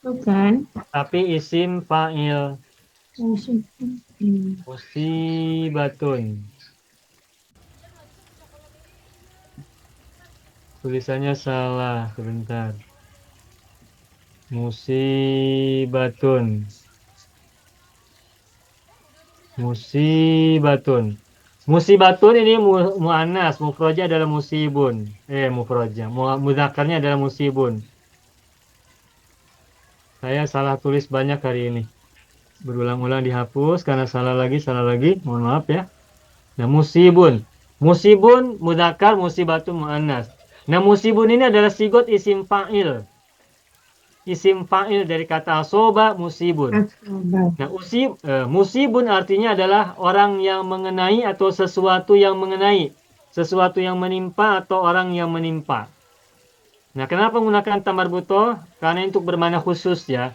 Bukan. tapi isim fa'il. Hmm. Musibatun. Tulisannya salah, sebentar. Musibatun. Musibatun. Musibatun ini mu'annas, mufrodnya adalah musibun. Mufrodnya. Mudzakarnya adalah musibun. Saya salah tulis banyak hari ini. Berulang-ulang dihapus karena salah lagi. Mohon maaf ya. Nah, musibun. Musibun mudzakar, musibatun mu'annas. Nah, musibun ini adalah sigot isim fa'il. Isim fa'il dari kata asoba musibun. Asabah. Nah, musibun artinya adalah orang yang mengenai atau sesuatu yang mengenai. Sesuatu yang menimpa atau orang yang menimpa. Nah, kenapa menggunakan tamar butoh? Karena untuk bermakna khusus ya.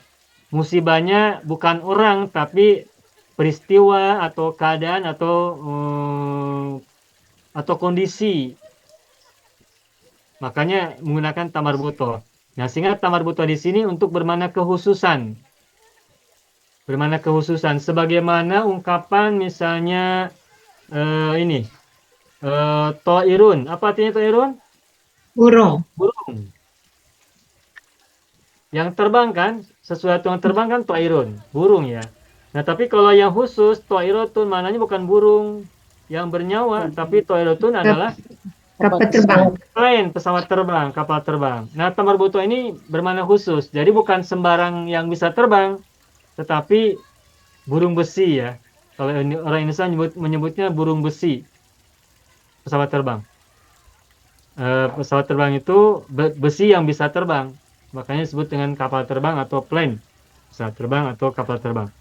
Musibahnya bukan orang, tapi peristiwa atau keadaan atau kondisi. Makanya menggunakan tamar butoh. Nah, sehingga tamar butoh di sini untuk bermakna kekhususan. Bermakna kekhususan. Sebagaimana ungkapan misalnya to'irun. Apa artinya to'irun? Burung. Burung. Yang terbang kan? Sesuatu yang terbang kan to'irun. Burung ya. Nah, tapi kalau yang khusus, to'irotun maknanya bukan burung yang bernyawa. Tapi to'irotun adalah Kapal terbang. plane, pesawat terbang, kapal terbang. Nah, tamar butoh ini bermakna khusus. Jadi bukan sembarang yang bisa terbang, tetapi burung besi ya. Kalau orang Indonesia menyebutnya burung besi, pesawat terbang. Pesawat terbang itu besi yang bisa terbang. Makanya disebut dengan kapal terbang atau plane. Pesawat terbang atau kapal terbang.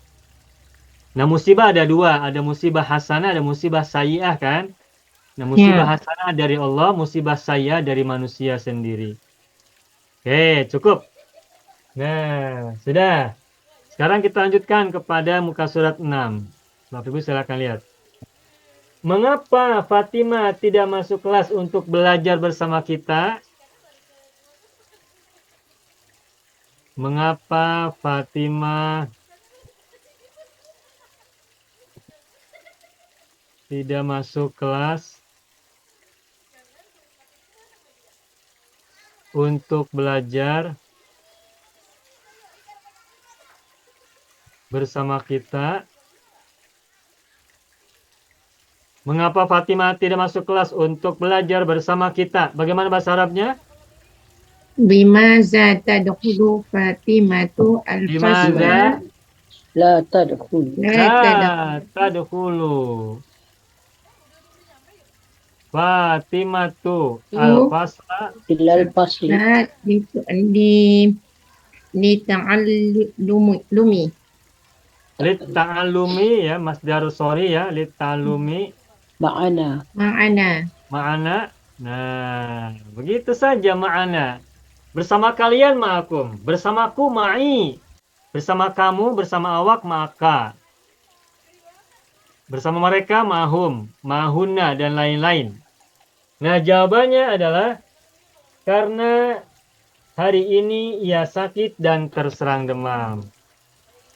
Nah, musibah ada dua. Ada musibah hasanah, ada musibah sayyi'ah kan? Nah, musibah hasanah dari Allah, musibah sayyi'ah dari manusia sendiri. Oke, cukup. Nah, sudah. Sekarang kita lanjutkan kepada muka surat 6. Bapak Ibu silakan lihat. Mengapa Fatimah tidak masuk kelas untuk belajar bersama kita? Mengapa Fatimah tidak masuk kelas untuk belajar bersama kita? Mengapa Fatimah tidak masuk kelas untuk belajar bersama kita? Bagaimana bahasa Arabnya? Bimaza tadkhulu Fatimatu al-fasla. Bimaza La tadkhul. la tadkhulu Fatimatu al-fasla Illal fasli. Li ta'allumi. Litta'alumi ya, masdarus sorry ya, litta'alumi Ma'ana. ma'ana. Nah, begitu saja ma'ana. Bersama kalian ma'akum, bersamaku ma'i. Bersama kamu, bersama awak maka. Bersama mereka ma'hum, ma'hunna dan lain-lain. Nah, jawabannya adalah karena hari ini ia sakit dan terserang demam.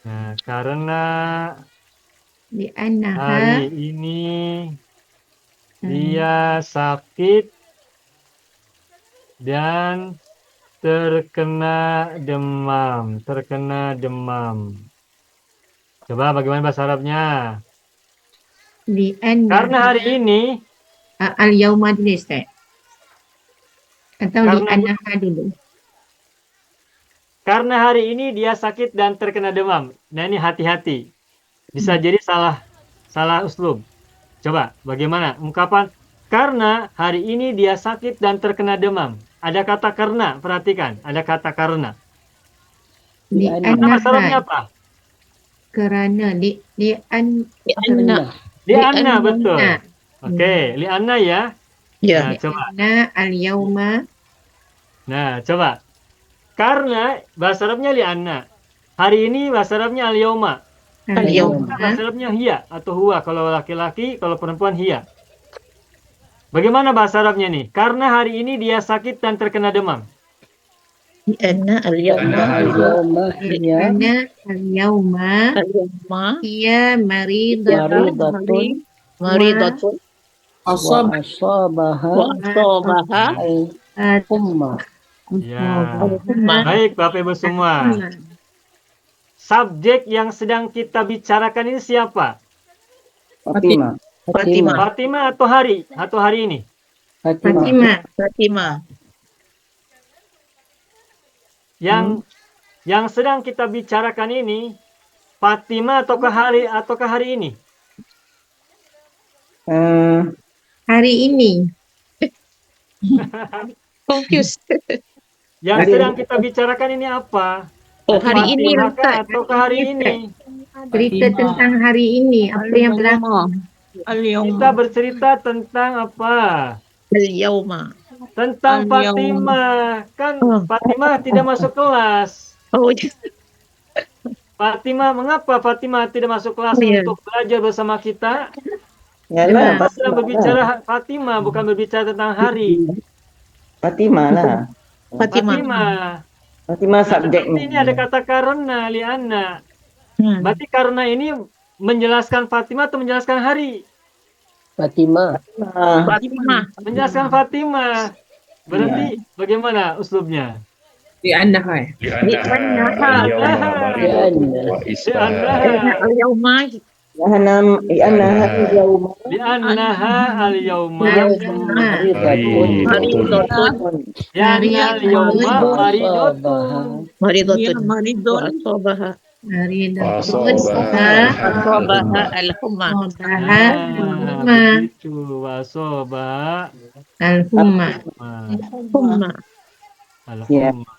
Nah, karena hari ini dia sakit dan terkena demam. Coba bagaimana bahasa Arabnya? Karena hari ini Al-yauma dulu Ustaz. Atau li'annaha dulu. Karena hari ini dia sakit dan terkena demam. Nah, ini hati-hati. Bisa jadi salah uslub. Coba bagaimana ungkapan karena hari ini dia sakit dan terkena demam. ada kata karena. Perhatikan, ada kata karena. Karena bahasa Arabnya Li'annaha, apa? kerana Li'anna. Li'anna, betul. Li'anna. Oke, li'anna ya. Ya. Nah, coba. Li'anna al-yawma. Nah, coba. Karena bahasa Arabnya li'anna. Hari ini bahasa Arabnya al-yawma. Al-yawma. Bahasa Arabnya hiya atau huwa. Kalau laki-laki, kalau perempuan hiya. Bagaimana bahasa Arabnya nih? Karena hari ini dia sakit dan terkena demam. Li'anna al-yawma. Al-yawma hiya Li'anna al-yawma. Al-yawma. Ia maridatun. maridatun Maridatun. wa asabaha Wa asabaha. al-humma. Ya. Al-humma. Baik, Bapak Ibu semua. Subjek yang sedang kita bicarakan ini siapa? Fatimah. Fatimah. Fatimah atau hari? Atau hari ini? Fatimah. Fatimah. Yang sedang kita bicarakan ini Fatimah ataukah hari ini? Hari ini. Confused. Yang sedang kita bicarakan ini apa? Oh, hari ini Fatimah Ustaz. ataukah hari ini? Cerita tentang hari ini. Apa yang berlaku? Kita Al-yawma. bercerita tentang apa? Al-yawma. Tentang Fatimah. Kan Fatimah tidak masuk kelas. Oh, Fatimah, mengapa Fatimah tidak masuk kelas Iya. untuk belajar bersama kita? Yalah, Kita sedang berbicara Fatimah, bukan berbicara tentang hari. Fatimah lah. Fatimah. Fatimah Nah, tetapi subjeknya. ini ada kata karena, li'anna. Berarti karena ini menjelaskan Fatimah atau menjelaskan hari? Fatimah. Fatimah. Menjelaskan Fatimah. Berarti bagaimana uslubnya? لأنها لأنها اليوم مريضة وإسمها Al-yawma. Li'annaha al-yawma Li'annaha al-yawma Maridatun. Li'anna al-yawma maridotun. Maridatun. Wa asabaha. Maridatun. Asabaha al-humma. Asabaha al-humma. Begitu. Wasoba Al-humma. Humma. al-humma.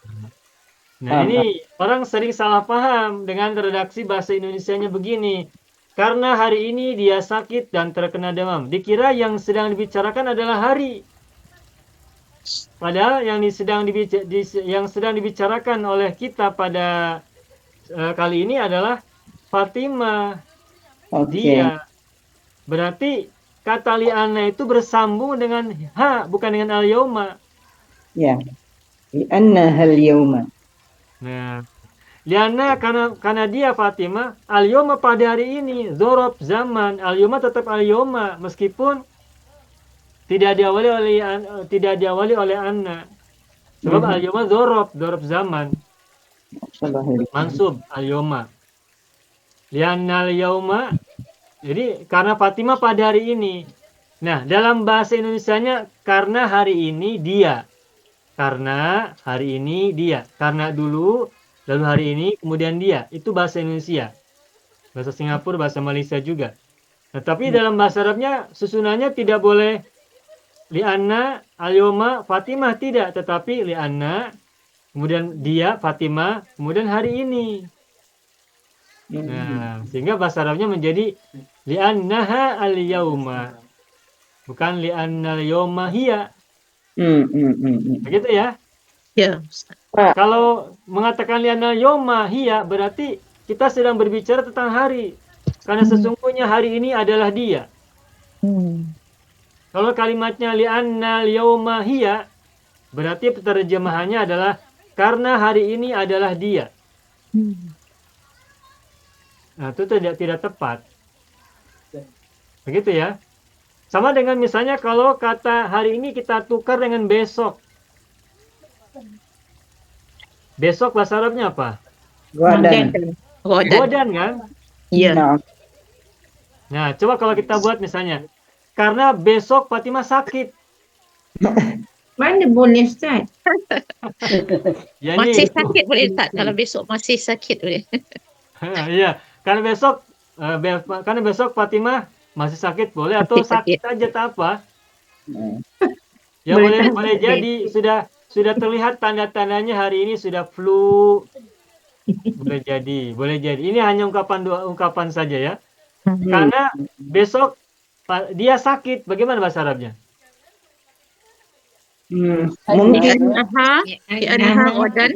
Nah, ini orang sering salah paham dengan redaksi bahasa Indonesianya begini. Karena hari ini dia sakit dan terkena demam. Dikira yang sedang dibicarakan adalah hari. Padahal yang sedang dibicarakan oleh kita pada kali ini adalah Fatimah. Dia. Berarti kata li'anna itu bersambung dengan ha, bukan dengan al-yawma. Ya. Li'annaha al-yawma. Nah, li'anna karena dia Fatimah, al-yawma pada hari ini, zorob zaman, al-yawma tetap al-yawma meskipun tidak diawali oleh anna. Sebab al-yawma zorob zaman. Mansub al-yawma. Li'anna al-yawma. Jadi karena Fatimah pada hari ini. Nah, dalam bahasa Indonesianya karena hari ini dia. Karena hari ini dia. Karena dulu, lalu hari ini, kemudian dia. Itu bahasa Indonesia. Bahasa Singapura, bahasa Malaysia juga. Nah, tapi dalam bahasa Arabnya susunannya tidak boleh li'anna, al-yawma, Fatimah tidak. Tetapi li'anna, kemudian dia, Fatimah, kemudian hari ini. Nah, sehingga bahasa Arabnya menjadi li'annaha al-yawma. Bukan li'anna al-yawma hiya. Begitu ya? Ya. Kalau mengatakan li'anna al-yawma hiya berarti kita sedang berbicara tentang hari. Karena sesungguhnya hari ini adalah dia. Kalau kalimatnya li'anna al-yawma hiya berarti terjemahannya adalah karena hari ini adalah dia. Nah, itu tidak tepat. Begitu ya? Sama dengan misalnya kalau kata hari ini kita tukar dengan besok. Besok bahasa Arabnya apa? Godan. Godan kan? Iya. Nah, coba kalau kita buat misalnya. Karena besok Fatimah sakit. Mana boleh Ustaz? Ya, Masih ini. sakit boleh tak? Kalau besok masih sakit boleh. Iya, karena besok Fatimah masih sakit boleh atau Masih sakit. sakit aja tak apa. Ya boleh jadi sudah terlihat tanda-tandanya hari ini sudah flu. Boleh jadi, boleh jadi. Ini hanya ungkapan saja ya. Karena besok dia sakit, bagaimana bahasa Arabnya? Mungkin Li'annaha ghadan.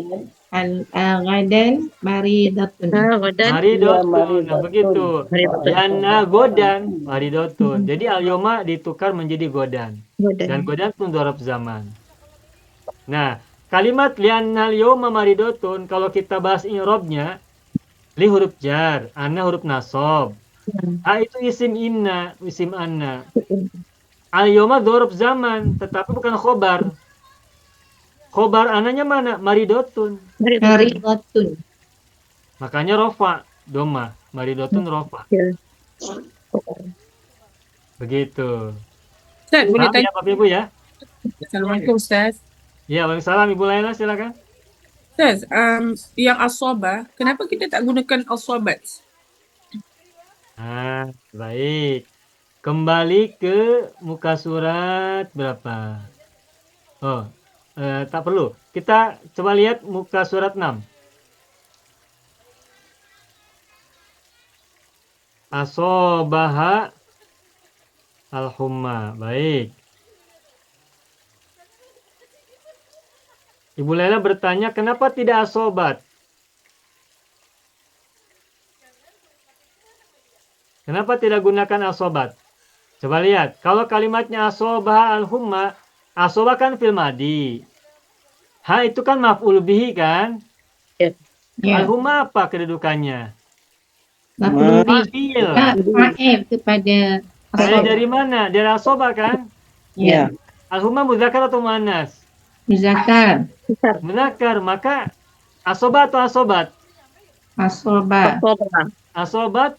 Ghadan maridatun. Ghadan. Maridotun. Nah, begitu. Maridatun. Yana godan, maridotun. Jadi al-yoma ditukar menjadi godan. Dan godan pun dzaraf zaman. Nah, kalimat li'annal yawma maridotun, kalau kita bahas i'rabnya, li huruf jar, anna huruf nasab. A itu isim inna, isim anna. Al-yawma dzaraf zaman, tetapi bukan khobar. Khobar ananya mana? Maridotun. Maridatun. Makanya rofa, doma. Maridotun rofa. Begitu. Ustaz, boleh Paham tanya? ya Bapak Ibu ya? Assalamualaikum Ustaz. Ya, waalaikumsalam Ibu Laila, silakan. Ustaz, yang aswabah, kenapa kita tak gunakan aswabat? Nah, baik. Kembali ke muka surat berapa? Oh, tak perlu. Kita coba lihat muka surat 6. Asobaha al-humma. Baik. Ibu Laila bertanya, kenapa tidak asobat? Kenapa tidak gunakan asobat? Coba lihat. Kalau kalimatnya asobaha al-humma, asobah kan fil madi. Ha itu kan maf'ul bihi kan? Ya. Al-humma apa kedudukannya? Maf'ul Fa'il. fa'il kepada Fa'il dari mana? Dari asobah kan? ya. Al-humma muzakkar atau muannas? muzakkar. Muzakkar, maka asobat atau asobat? Asoba. Asobat,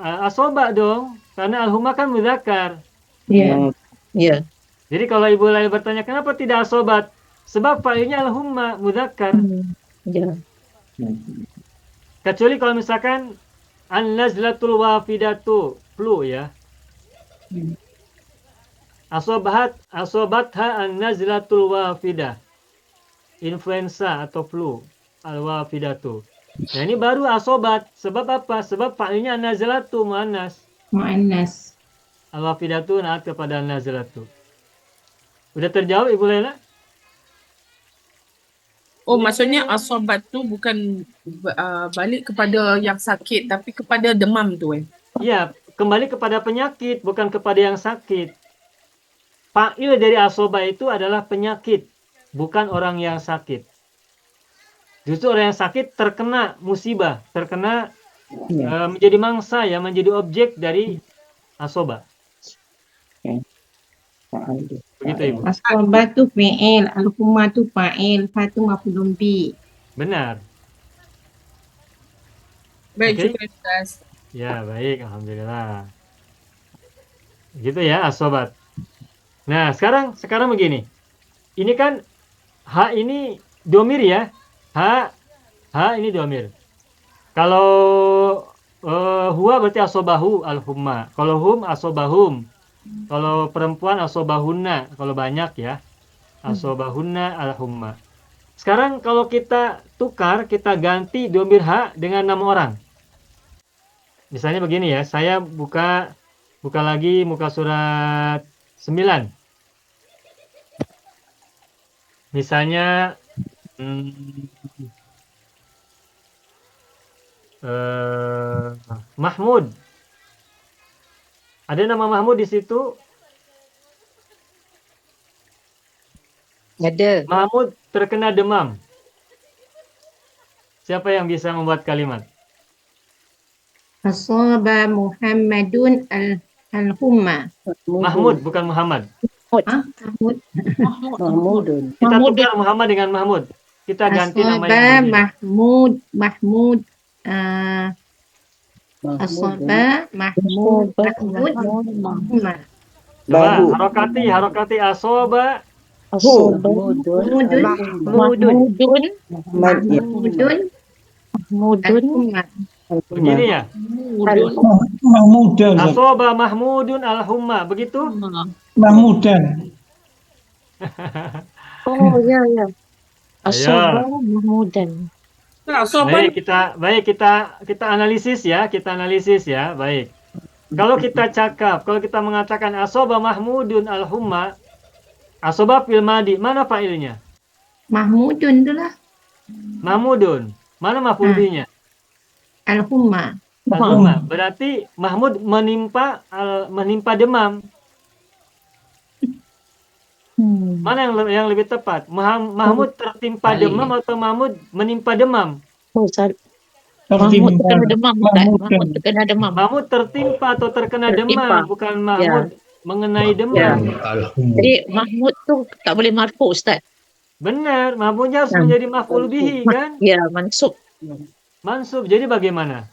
asobat dong. Karena al-humma kan muzakkar. Ya. Ya. Jadi kalau Ibu Laila bertanya, kenapa tidak asobat? Sebab fa'ilnya al-humma muzakkar. Ya. Kecuali kalau misalkan an-nazlatul wafidatu, flu ya. Asobatha an-nazlatul wafidah. Influenza atau flu, al-wafidatu. Nah, ini baru asobat. Sebab apa? Sebab fa'ilnya an-nazlatu muannas. Muannas. Al-wafidatu naat kepada an-nazlatu. Udah terjawab Ibu Laila? Oh, maksudnya aswabat tu bukan balik kepada yang sakit, tapi kepada demam tu Iya, kembali kepada penyakit, bukan kepada yang sakit. Fa'il dari asoba itu adalah penyakit, bukan orang yang sakit. Justru orang yang sakit terkena musibah, terkena menjadi mangsa ya, menjadi objek dari asoba. Begitu Ibu. Asoba tu fi'il, al-humma tu fa'il, fa tu maf'ulun bi. Benar. Baik, Okey. syukur Ustaz. Ya, baik. Alhamdulillah. Gitu ya, asobat. Nah, sekarang begini. Ini kan ha ini domir ya. Ha ini domir. Kalau huwa berarti asobahu al-humma. Kalau hum asobahum. Kalau perempuan asobahunna. Kalau banyak ya. Asobahunna al-humma. Sekarang kalau kita tukar, kita ganti domir ha dengan nama orang. Misalnya begini ya, saya buka lagi muka surat 9. Misalnya Mahmud. Ada nama Mahmud di situ. Ada. Mahmud terkena demam. Siapa yang bisa membuat kalimat? Asaba Muhammadun al-humma. Mahmud, bukan Muhammad. Mahmud. Mahmudun. Kita tukar Muhammad dengan Mahmud. Kita ganti nama Asaba yang berbeda. Mahmud. Asaba Mahmud. Humma. Coba Bahu. harokati asoba. Mahmudun. Mahmudun. Muhammad ya. Mahmudun al-humma. Begini ya. Mahmudan. Asoba Mahmudun al-humma. Begitu? Mahmudan. Oh, ya, ya. Asoba Ayo. Mahmudan. Asoban Baik kita analisis ya, baik. Kalau kita mengatakan asoba mahmudun al-humma, asoba fil madi, mana fa'ilnya? Mahmudun tu lah. Mahmudun. Mana maf'ul bihnya? Al-humma. Al-humma. Berarti Mahmud menimpa demam. Mana yang lebih tepat? Mahmud tertimpa demam atau Mahmud menimpa demam? Oh, Mahmud terkena demam, bukan? Mahmud terkena demam. Mahmud tertimpa atau terkena Tertimpa. demam, bukan Mahmud mengenai demam. Jadi Mahmud tu tak boleh marfu, Ustaz. Benar, Mahmudnya harus menjadi maf'ul bihi kan? Ya, mansub. Mansub. Jadi bagaimana?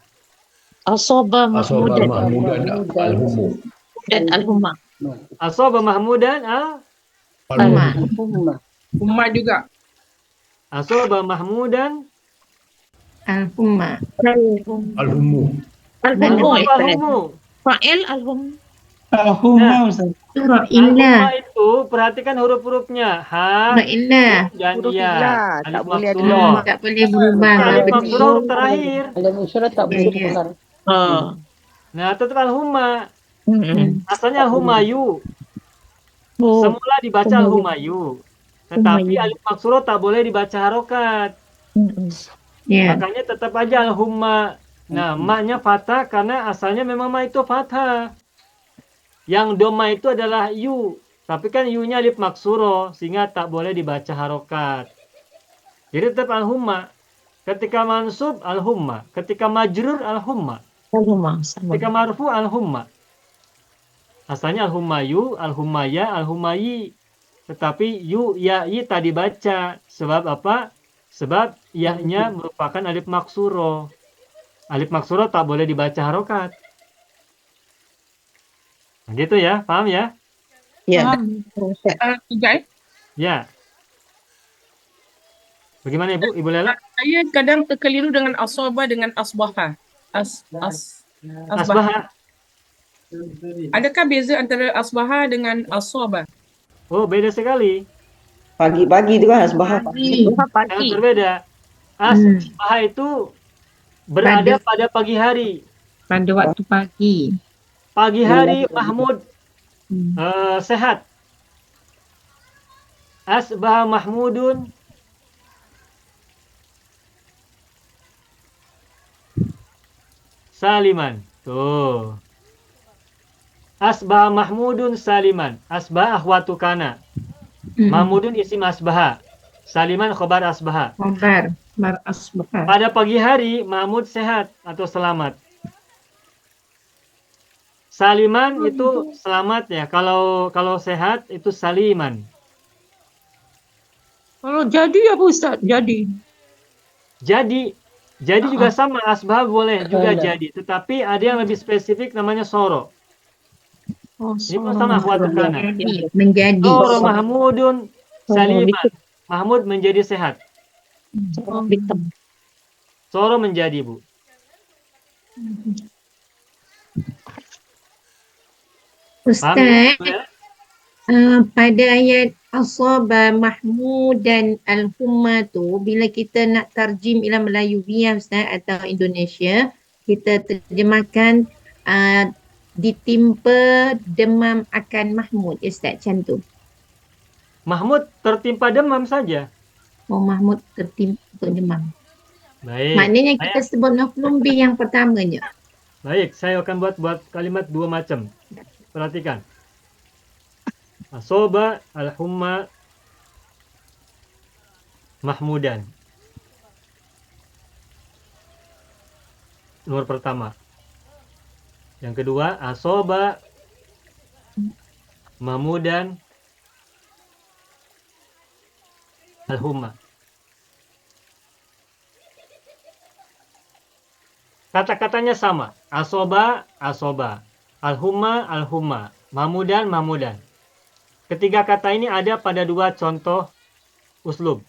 Asoba Mahmudan al-hummu. dan al-humma. Asoba Mahmudan Al-humma. Umma juga. Asoba Mahmudan Al-humma. Al-hummu. Al-hummu. Al-hummu. Fa'il al-hum. Surah Al-humma Inna. itu perhatikan huruf-hurufnya. Ha, Surah Inna. dan Huruf ya. ilah, tak Alif boleh ada maksurah. Tak boleh berubah. Alif Betul. maksurah terakhir. Dalam isyarat tak boleh Ya, ya. tukar. Nah, tetap al-humma. Mm-mm. Asalnya al-humayu. Oh, Semula dibaca al-humayu. Tetapi alif maksurah tak boleh dibaca harokat. mm-mm. Ya. Makanya tetap aja al-humma. Nah, ma-nya fathah karena asalnya memang ma itu fathah. Yang doma itu adalah yu. Tapi kan yu-nya alif maksuro sehingga tak boleh dibaca harokat. Jadi tetap al-humma. Ketika mansub al-humma, ketika majrur al-humma, Al-humma sama. ketika marfu al-humma. Asalnya al-hummayu, al-hummaya, al-hummayi. Tetapi yu, ya, i tak dibaca. Sebab apa? Sebab ya-nya merupakan alif maksuro. Alif maksuro tak boleh dibaca harokat. Nah, gitu ya, paham ya? Ya. Juga Ya. Bagaimana Ibu? Ibu Lela? saya kadang terkeliru dengan asoba dengan asbaha. Asbaha. Asbaha. Adakah beza antara asbaha dengan asoba? Oh, beda sekali. Pagi-pagi tu kan asbahah. Duha Sangat pagi. berbeda. Asbaha itu berada pada pagi hari. Pada waktu pagi. Pagi hari Mahmud sehat. Asbaha Mahmudun saliman. Tuh. Asbaha Mahmudun saliman. Asbaha ahwatu kana. Mahmudun isim asbaha. Saliman khobar asbaha. Khabar. Asbaha. Pada pagi hari Mahmud sehat atau selamat. Saliman itu selamat ya. Kalau sehat itu saliman. Kalau jadi apa Ustaz? Jadi. Jadi juga sama, asbah boleh juga jadi. Tetapi ada yang lebih spesifik namanya soro. Oh, Ini pun sama akhwatu kana. Menjadi. Soro Mahmudun saliman. Mahmud menjadi sehat. Oh, hitam. Soro menjadi, Bu. Paham Ustaz, ya? pada ayat asaba Mahmud dan al-humma tu, bila kita nak tarjim ila Melayu biar Ustaz atau Indonesia, kita terjemahkan ditimpa demam akan Mahmud, Ustaz, macam tu. Mahmud tertimpa demam saja. Oh, Mahmud tertimpa demam. Baik. Maknanya kita sebut maf'ul bih yang pertamanya. Baik, saya akan buat kalimat dua macam. Perhatikan. Asoba al-humma Mahmudan. Nomor pertama. Yang kedua, asoba Mahmudan al-humma. Kata-katanya sama. Asoba, asoba. Al-humma, al-humma. Mahmudan, mahmudan. Ketiga kata ini ada pada dua contoh uslub.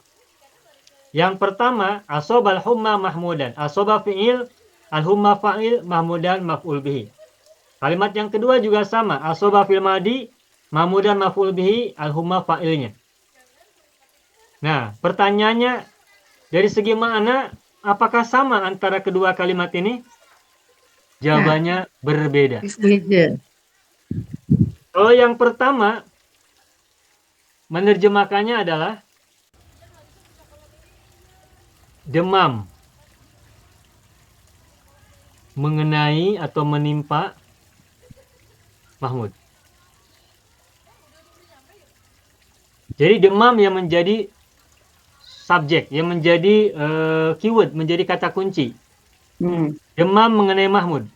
Yang pertama, asoba al-humma mahmudan. Asoba fi'il, al-humma fa'il, mahmudan maf'ul bihi. Kalimat yang kedua juga sama. Asoba fil madi, mahmudan maf'ul bihi, al-humma fa'ilnya. Nah, pertanyaannya dari segi makna, apakah sama antara kedua kalimat ini? Jawabannya berbeda. Beza. Kalau yang pertama, menerjemahkannya adalah demam mengenai atau menimpa Mahmud. Jadi demam yang menjadi subjek, yang menjadi keyword, menjadi kata kunci. Demam mengenai Mahmud.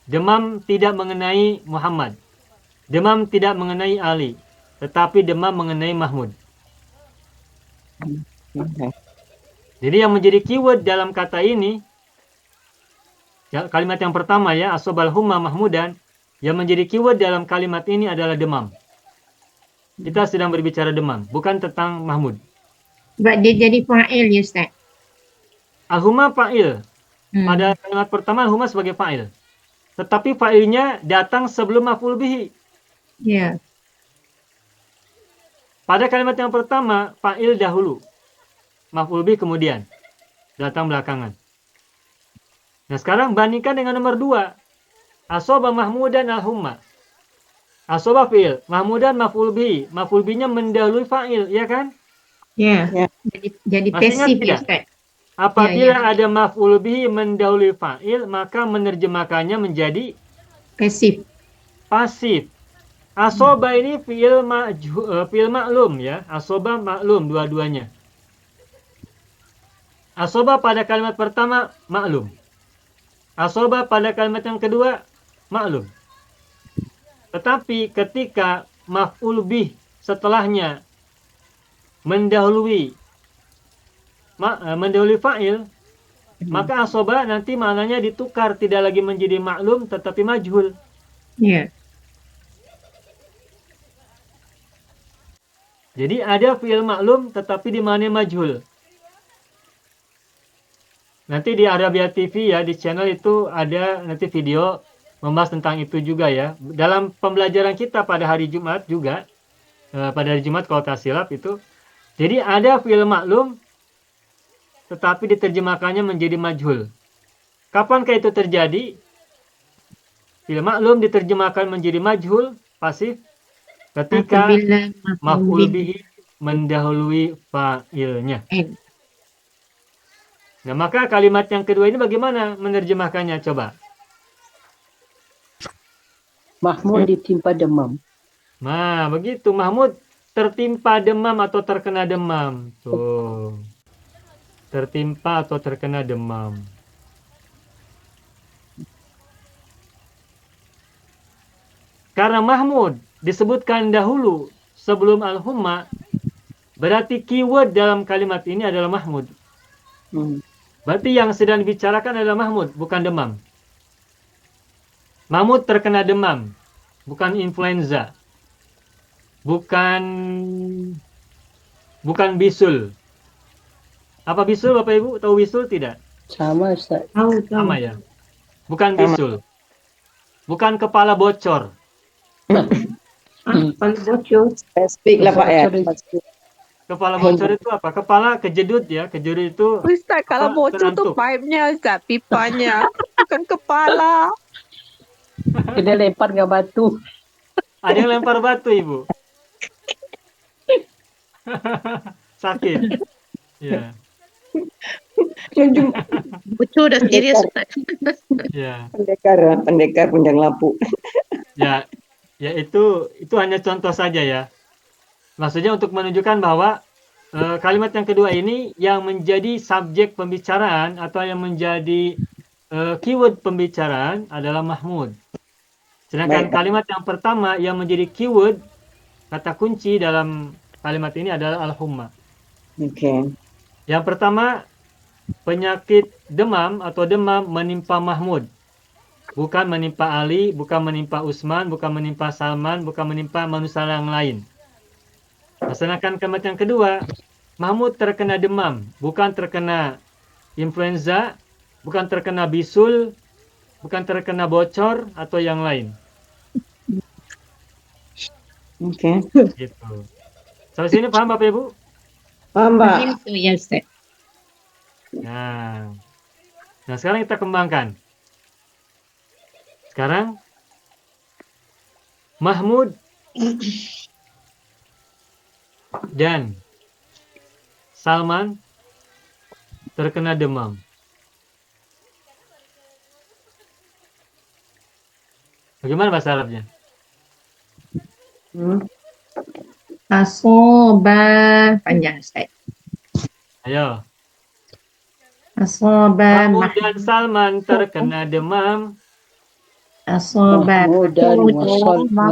Demam tidak mengenai Muhammad. Demam tidak mengenai Ali, tetapi demam mengenai Mahmud. Jadi yang menjadi keyword dalam kata ini, kalimat yang pertama ya, asobal humma mahmudan, yang menjadi keyword dalam kalimat ini adalah demam. Kita sedang berbicara demam, bukan tentang Mahmud. Sebab dia jadi fa'il ya Ustaz. Al-humma fa'il. Pada kalimat pertama al-humma sebagai fa'il. Tetapi fa'ilnya datang sebelum maf'ul bihi. Ya. Pada kalimat yang pertama, fa'il dahulu. Maf'ul bihi kemudian. Datang belakangan. Nah sekarang bandingkan dengan nomor 2. Asoba mahmudan al-humma. Asoba fi'il. Mahmudan maf'ul bihi. Maf'ul bihi-nya mendahului fa'il, ya kan? Ya. Jadi Masih ingat pasif ya tidak? Ustaz. Apabila ada maf'ul bihi mendahului fa'il, maka menerjemahkannya menjadi Pasif. pasif. Asoba ini fi'il maklum ya. Asoba maklum dua-duanya. Asoba pada kalimat pertama maklum. Asoba pada kalimat yang kedua maklum. Tetapi ketika maf'ul bih setelahnya mendahului fa'il, maka asoba nanti maknanya ditukar, tidak lagi menjadi maklum tetapi majhul. Ya. Jadi ada fi'il maklum tetapi dimaknai majhul. Nanti di Arabia TV ya, di channel itu ada nanti video membahas tentang itu juga ya. Dalam pembelajaran kita pada hari Jumat juga, pada hari Jumat kalau tak silap itu. Jadi ada fi'il maklum tetapi diterjemahkannya menjadi majhul. Kapankah itu terjadi? Fi'il maklum diterjemahkan menjadi majhul, pasif, ketika maf'ul bihi mendahului fa'ilnya. Nah, maka kalimat yang kedua ini bagaimana menerjemahkannya? Coba. Mahmud ditimpa demam. Nah, begitu. Mahmud tertimpa demam atau terkena demam. Tuh. Tertimpa atau terkena demam. Karena Mahmud disebutkan dahulu sebelum al-humma, berarti keyword dalam kalimat ini adalah Mahmud. Berarti yang sedang dibicarakan adalah Mahmud, bukan demam. Mahmud terkena demam, bukan influenza. Bukan bisul. Apa bisul Bapak Ibu? Tahu bisul tidak? Sama Ustaz. Sama ya. Bukan bisul. Bukan kepala bocor. Kepala bocor. Spesifik lah Pak ya. Kepala bocor itu apa? Kepala kejedut ya. Kejedut itu Ustaz, kalau bocor tuh terantuk. pipe-nya Ustaz, pipanya. Bukan kepala. Kena lempar dengan batu. Ada yang lempar batu Ibu. Sakit. Ya. Bocor udah serius Ustaz. Ya. Pendekar punjang lampu. Ya. Ya itu hanya contoh saja ya. Maksudnya untuk menunjukkan bahwa kalimat yang kedua ini yang menjadi subjek pembicaraan atau yang menjadi keyword pembicaraan adalah Mahmud. Sedangkan kalimat yang pertama yang menjadi keyword, kata kunci dalam kalimat ini adalah al-humma. Oke. Yang pertama, penyakit demam atau demam menimpa Mahmud. Bukan menimpa Ali, bukan menimpa Utsman, bukan menimpa Salman, bukan menimpa manusia yang lain. Sedangkan kalimat yang kedua, Mahmud terkena demam, bukan terkena influenza, bukan terkena bisul, bukan terkena bocor atau yang lain. Oke. Gitu. Sampai sini paham Bapak Ibu? Paham, Pak? Begitu ya Ustaz. Nah, sekarang kita kembangkan. Sekarang Mahmud dan Salman terkena demam. Bagaimana bahasa Arabnya? Asoba panjang Ustaz. Ayo. Asoba Mahmud dan Salman terkena demam. Asoba Mahmud dan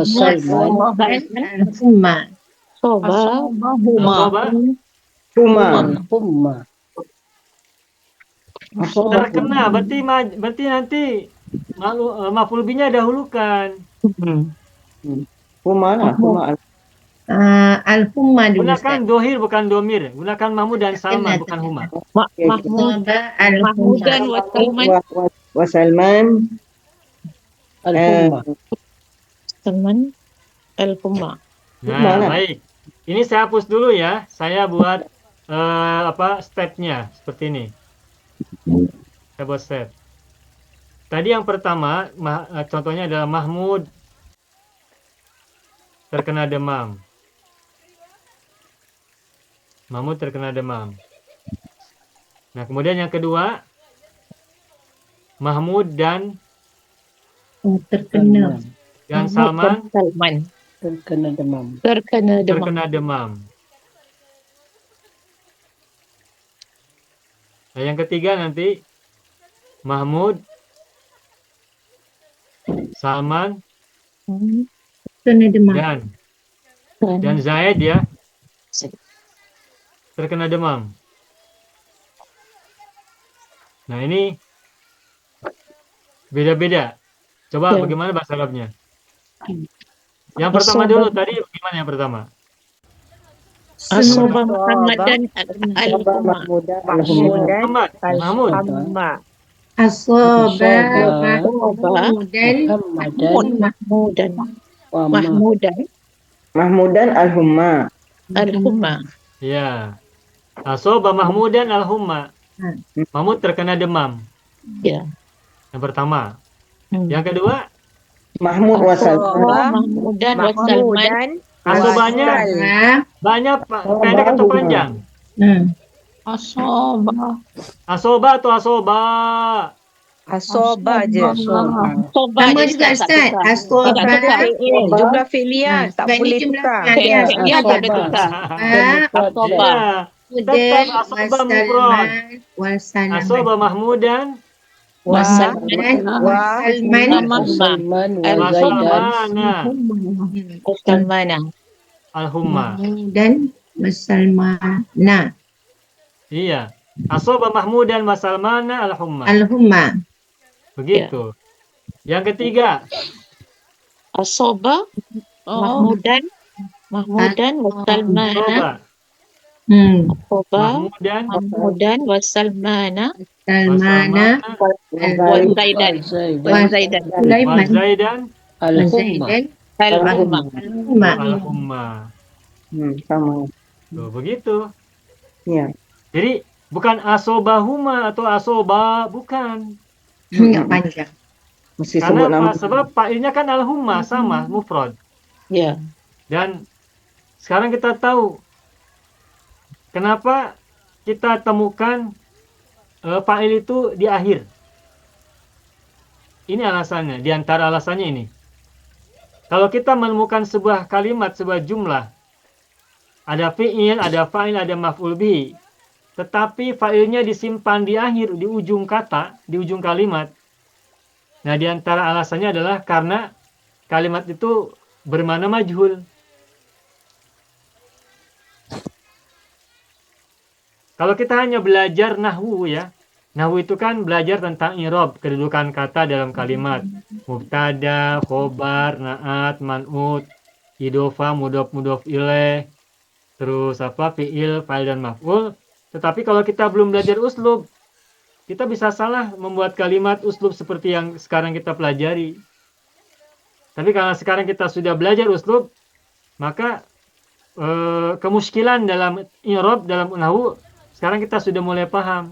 Salman al-humma. Asoba Huma. al-humma. terkena berarti nanti maf'ul bihi-nya dahulukan. Huma lah. Huma. Al-humma dulu Gunakan Ustaz. dohir bukan domir. Gunakan Mahmud dan Salman bukan huma. Asoba al-humma. Mahmudan wa Salman. Wa Salman. Al-humma. Salman al-humma. Nah, Mana? baik. Ini saya hapus dulu ya. Saya buat stepnya seperti ini. Saya buat step. Tadi yang pertama, contohnya adalah Mahmud terkena demam. Mahmud terkena demam. Nah, kemudian yang kedua, Mahmud dan Terkena. Salman Salman Terkena demam. terkena demam. terkena demam. Nah, yang ketiga nanti Mahmud, Salman Terkena demam. dan Zaid ya terkena demam. Nah, ini beda-beda. Coba Ya. bagaimana bahasa Arabnya? Yang pertama dulu tadi bagaimana yang pertama? Asoba Muhammad dan al-humma. Mahmud. Asoba Muhammadan Mahmudan wa Mahmudan al-humma. al-humma. Ya. Asoba Mahmudan al-humma. Mahmud terkena demam. Ya. Yang pertama. Yang kedua, Mahmud wa Salman. Mahmudan wa Salman. asobanya banyak pendek atau panjang? Asoba. Asoba atau asoba? Asoba je. Asoba Sama je, juga Ustaz. Asoba. Jumlah fi'liyah tak Sebab boleh ini jumlah tukar. fi'liyah. Ya, tak boleh tukar. Asoba. Tetap asoba mufrad. Asoba Mahmudan Wasalman. Salman wa wa Zaidan. Salmana Wasalmana. al-humma. Dan Salmana. Iya. Asoba Mahmudan wa Salmana al-humma. Al-humma. Begitu. Yang ketiga, Asoba Mahmudan Wasalmana. asoba Asoba Mahmudan Mahmudan Wasalmana Salmana. Wazaidan. Wazaidan. wa Sulaiman. Zaidan Al-humma. Al-humma. Al-humma. al-humma. Sama. Tuh, begitu. Ya. Jadi bukan asobahuma atau asoba, bukan. Enggak panjang. Mesti sebut Karena nama. sebab fa'ilnya kan al-humma sama mufrad. Ya. Dan sekarang kita tahu kenapa kita temukan fa'il itu di akhir. Ini alasannya, di antara alasannya ini. Kalau kita menemukan sebuah kalimat, sebuah jumlah, ada fi'il, ada fa'il, ada maf'ul bihi, tetapi fa'ilnya disimpan di akhir, di ujung kata, di ujung kalimat. Nah, di antara alasannya adalah karena kalimat itu bermakna majhul. Kalau kita hanya belajar nahwu ya, nahwu itu kan belajar tentang i'rab, kedudukan kata dalam kalimat. Mubtada, khobar, na'at, man'ut, idhofa, mudhof ilaih, terus fi'il, fa'il dan maf'ul. Tetapi kalau kita belum belajar uslub, kita bisa salah membuat kalimat uslub seperti yang sekarang kita pelajari. Tapi karena sekarang kita sudah belajar uslub, maka kemuskilan dalam i'rab, dalam nahwu, sekarang kita sudah mulai paham.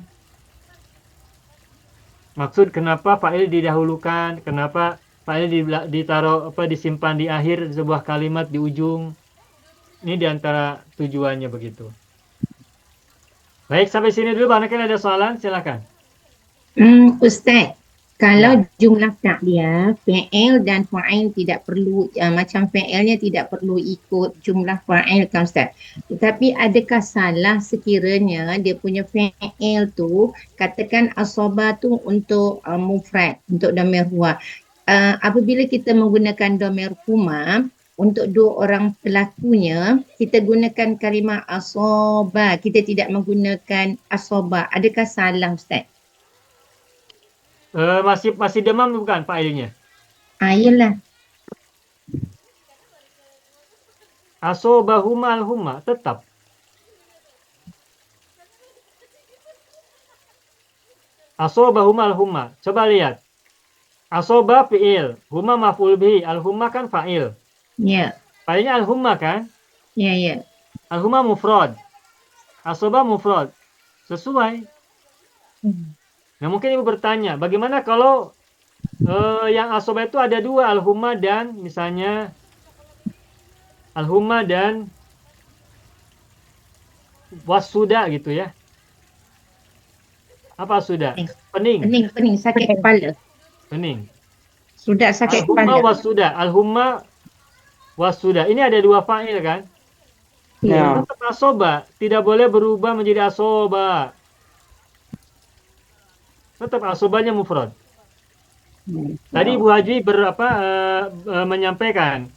Maksud kenapa fa'il didahulukan, kenapa fa'il ditaruh disimpan di akhir sebuah kalimat di ujung. Ini diantara tujuannya begitu. Baik, sampai sini dulu. Barangkali ada soalan, silakan. Ustaz, kalau jumlah ta'diyah, fi'il dan fa'il tidak perlu, macam fi'ilnya tidak perlu ikut jumlah fa'il kan Ustaz. Tetapi adakah salah sekiranya dia punya fi'il tu, katakan asaba tu untuk mufrad, untuk dhamir huwa. Apabila kita menggunakan dhamir huma, untuk dua orang pelakunya, kita gunakan kalimah asaba, kita tidak menggunakan asaba. Adakah salah Ustaz? Masih demam bukan fa'ilnya? Yelah. Asobahuma al-humma, tetap. Asobahuma al-humma. Coba lihat. Asoba fi'il, huma maf'ul bihi, al-humma kan fa'il. Ya. Fa'ilnya al-humma kan? Ya. Al-humma mufrad. Asoba mufrad. Sesuai. Nah, mungkin ibu bertanya, bagaimana kalau yang asoba itu ada dua, al-humma dan misalnya al-humma dan wasuda gitu ya? Apa sudah? Pening. Pening, sakit kepala. Pening. Sudah sakit Al-humma kepala. wasuda. Al-humma wasuda. Ini ada dua fa'il kan? Ya. Tetap asoba. Tidak boleh berubah menjadi asoba. Tetap asobanya mufrad. Tadi Ibu Haji menyampaikan,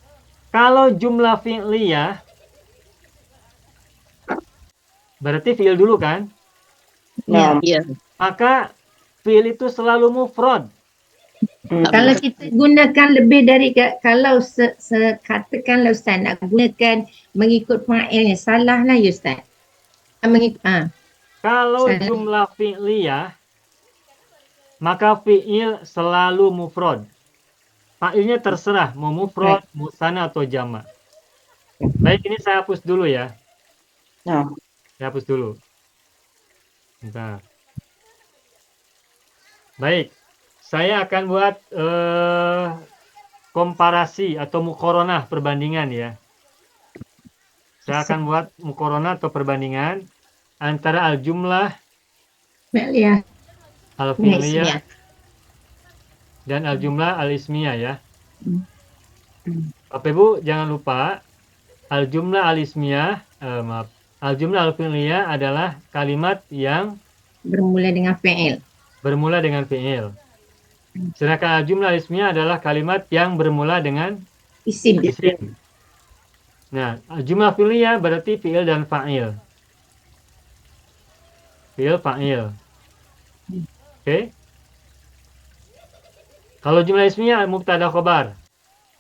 kalau jumlah fi'liyah, berarti fi'il dulu kan? Ya. Maka fi'il itu selalu mufrad. Kalau kita gunakan lebih dari, kalau katakanlah Ustaz nak gunakan mengikut fa'ilnya, salah lah ya Ustaz. Kalau Salah. jumlah fi'liyah, maka fi'il selalu mufrad. Fa'ilnya terserah, mau mufrad, musanna atau jama'. Baik, ini saya hapus dulu ya. Ya. Saya hapus dulu. Bentar. Baik, saya akan buat komparasi atau muqaranah, perbandingan ya. Saya akan buat muqaranah atau perbandingan antara al-jumlah, Ya. al-fi'liyah, dan al-jumlah al-ismiyah ya. Bapak Ibu jangan lupa al-jumlah al-ismiyah, al-jumlah al-fi'liyah adalah kalimat yang Bermula dengan fi'il. bermula dengan fi'il. Sedangkan al-jumlah al-ismiyah adalah kalimat yang bermula dengan Isim. isim. Nah, al-jumlah fi'liyah berarti fi'il dan fa'il. Fi'il, fa'il. Oke. Kalau jumlah ismiyah mubtada khobar.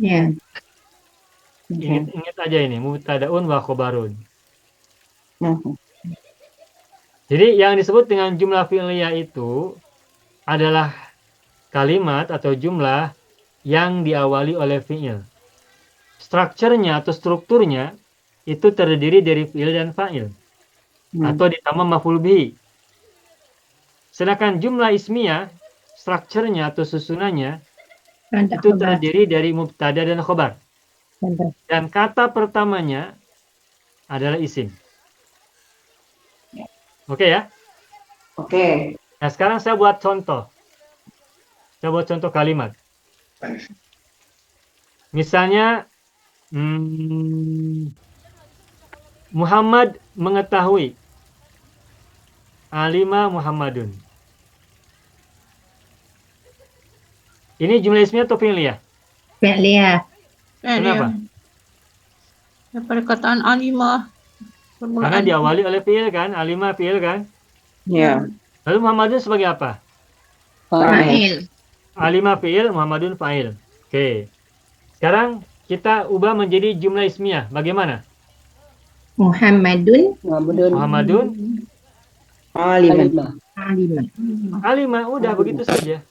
Ya. Ingat aja ini, mubtadaun wa khobarun. Mhm. Jadi yang disebut dengan jumlah fi'liyah itu adalah kalimat atau jumlah yang diawali oleh fi'il. Strukturnya atau strukturnya itu terdiri dari fi'il dan fa'il. Atau ditambah maf'ul bihi. Sedangkan jumlah ismiyah, strukturnya atau susunannya itu terdiri dari mubtada dan khobar. Dan kata pertamanya adalah isim. Oke ya? Oke. Nah sekarang saya buat contoh. Saya buat contoh kalimat. Misalnya, Muhammad mengetahui. Alima Muhammadun. Ini jumlah ismiyah atau fi'liyah? Fi'liyah. Kenapa? Perkataan alimah. Karena diawali oleh fi'il kan? Alima fi'il kan? Ya. Lalu Muhammadun sebagai apa? Fa'il. Alima fi'il, Muhammadun fa'il. Oke. Sekarang kita ubah menjadi jumlah ismiyah. Bagaimana? Muhammadun. Muhammadun Alimah. Alimah. Alima, udah begitu saja.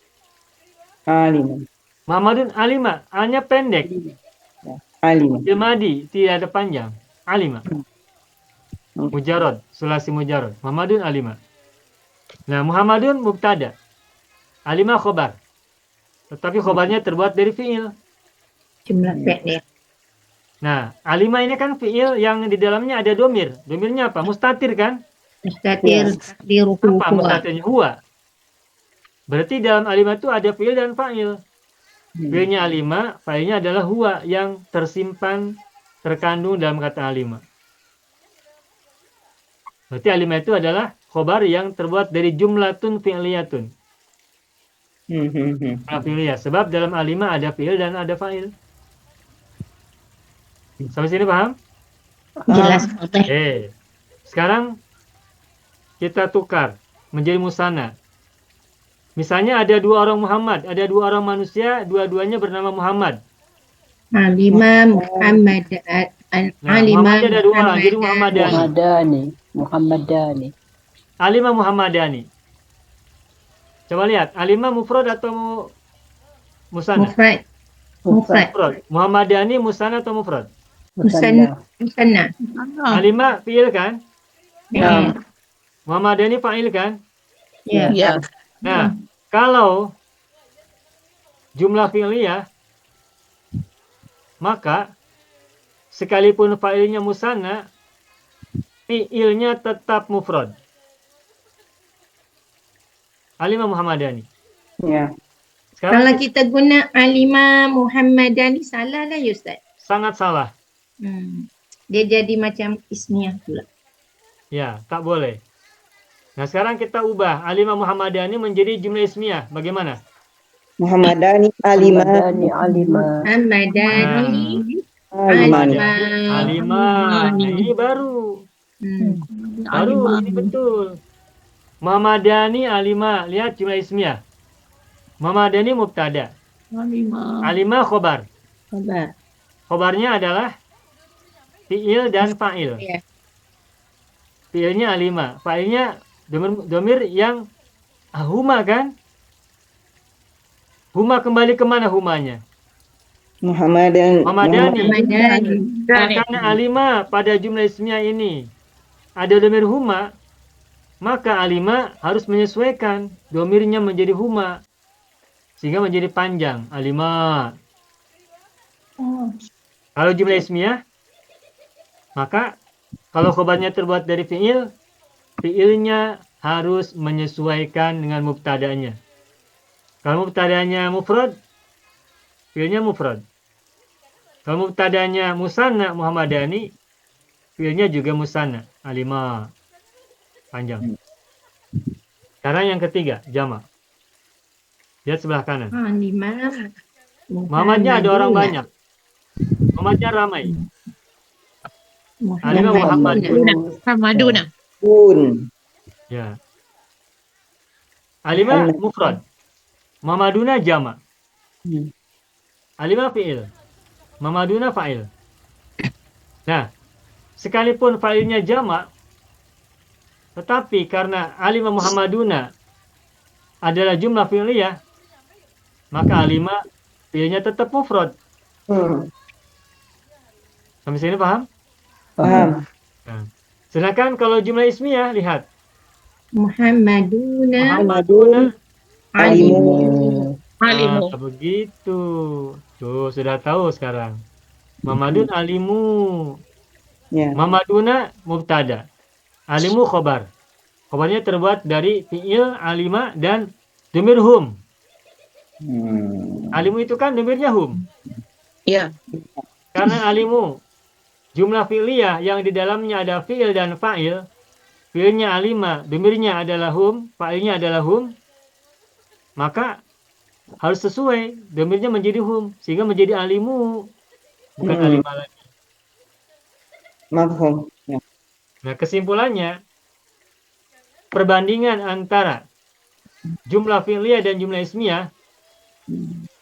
Alimah. Muhammadun Alima, A-nya pendek. Alimah. Jemadi, tidak ada panjang. alima. Mujarrad, sulasi mujarrad. Muhammadun alima. Nah, Muhammadun mubtada. Alima khobar. Tetapi khobarnya terbuat dari fi'il. Jumlah fi'il. Nah, alima ini kan fi'il yang di dalamnya ada domir. Domirnya apa? Mustatir kan? Mustatir takdiruhu Apa huwa. mustatirnya? Huwa. Berarti dalam alima itu ada fi'il dan fa'il. Fi'ilnya alima, fa'ilnya adalah huwa yang tersimpan, terkandung dalam kata alima. Berarti alima itu adalah khobar yang terbuat dari jumlatun fi'liyatun. Fi'liyah. Sebab dalam alima ada fi'il dan ada fa'il. Sampai sini paham? Jelas. Sekarang kita tukar menjadi musanna. Misalnya ada dua orang Muhammad, ada dua orang manusia, dua-duanya bernama Muhammad. Alima Muhammad. Nah, Muhammad ada dua orang, jadi Muhammadani. Muhammadani. Alima Muhammadani. Coba lihat, alima mufrad atau musanna? Mufrad. Mufrad. Mufrad. Muhammadani musanna atau mufrad? Musanna. Alima fi'il kan? Ya. Muhammadani fa'il kan? Ya. Ya. Nah, kalau jumlah fi'liyah, maka sekalipun fa'ilnya musanna, fi'ilnya tetap mufrad. Alima Muhammadani. Ya. Sekarang Kalau kita guna alima Muhammadani salah lah ya Ustaz. sangat salah. Dia jadi macam ismiyah pula. Ya, tak boleh. Nah, sekarang kita ubah alima Muhammadani menjadi jumlah ismiyah. Bagaimana? Muhammadani alima. Muhammadani alima. Muhammadani Alima. Alima. Nah, ini baru. Baru, ini betul. Muhammadani alima. Lihat jumlah ismiyah. Muhammadani mubtada. Alima khobar. Khabar. Khobarnya adalah fi'il dan fa'il. Ya. Fi'ilnya alima. Fa'ilnya domir yang huma kan? Huma kembali kemana humanya? Muhammadani. Muhammadani. Karena alima pada jumlah ismiyah ini ada domir huma, maka alima harus menyesuaikan domirnya menjadi huma sehingga menjadi panjang alima. Kalau jumlah ismiyah, maka kalau khobarnya terbuat dari fi'il, fi'ilnya harus menyesuaikan dengan mubtada'nya. Kalau mubtada'nya mufrad, fi'ilnya mufrad. Kalau mubtada'nya musanna Muhammadani, fi'ilnya juga musanna alima. Panjang. Sekarang yang ketiga, jamak. Lihat sebelah kanan. Alima. Muhammadnya ada orang banyak. Muhammadnya ramai. Alima Muhammaduna. Pun. Ya. Alima mufrad. Muhammaduna jamak. Alima fi'il. Muhammaduna fa'il. Nah, sekalipun fa'ilnya jamak, tetapi karena alima Muhammaduna adalah jumlah fi'liyah, maka alima fi'ilnya tetap mufrad. Sampai sini paham? Paham. Nah, sedangkan kalau jumlah ismiyah, lihat. Muhammaduna. Alimu. Alimu. Begitu. Tuh, sudah tahu sekarang. Muhammadun alimu. Ya. Muhammaduna mubtada. Alimu khobar. Khobarnya terbuat dari fi'il, alima, dan domir hum. Alimu itu kan domirnya hum. Ya. Karena alimu jumlah fi'liyah yang di dalamnya ada fi'il dan fa'il, fi'ilnya alima, domirnya adalah hum, fa'ilnya adalah hum, maka harus sesuai, domirnya menjadi hum, sehingga menjadi alimu, bukan alima lagi. Mafhum. Ya. Nah, kesimpulannya, perbandingan antara jumlah fi'liyah dan jumlah ismiyah,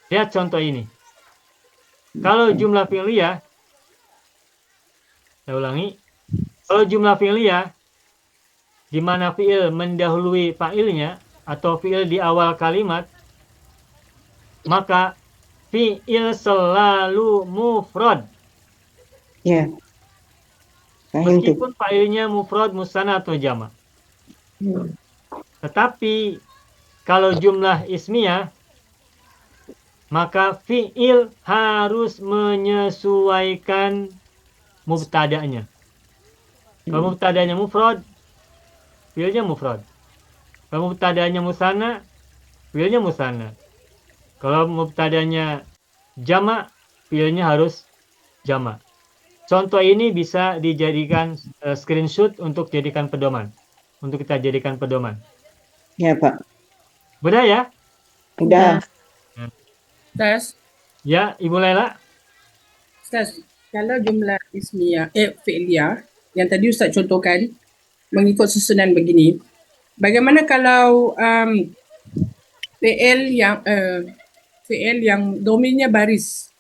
lihat contoh ini. Kalau jumlah fi'liyah, saya ulangi, kalau jumlah fi'liyah, di mana fi'il mendahului fa'ilnya, atau fi'il di awal kalimat, maka fi'il selalu mufrad. Ya. Fahim tu. Meskipun fa'ilnya mufrad, musanna atau jamak. Tetapi kalau jumlah ismiyah, maka fi'il harus menyesuaikan mubtada'nya. Kalau mubtada'nya mufrad, fi'ilnya mufrad. Kalau mubtada'nya musanna, fi'ilnya musanna. Kalau mubtada'nya jamak, fi'ilnya harus jamak. Contoh ini bisa dijadikan screenshot untuk jadikan pedoman. Untuk kita jadikan pedoman. Ya, Pak. Mudah ya? Udah. Ustaz, Ya, Ibu Laila. Ustaz, kalau jumlah ismiyah, fi'liyah, yang tadi Ustaz contohkan, mengikut susunan begini, bagaimana kalau fi'il yang domainnya baris?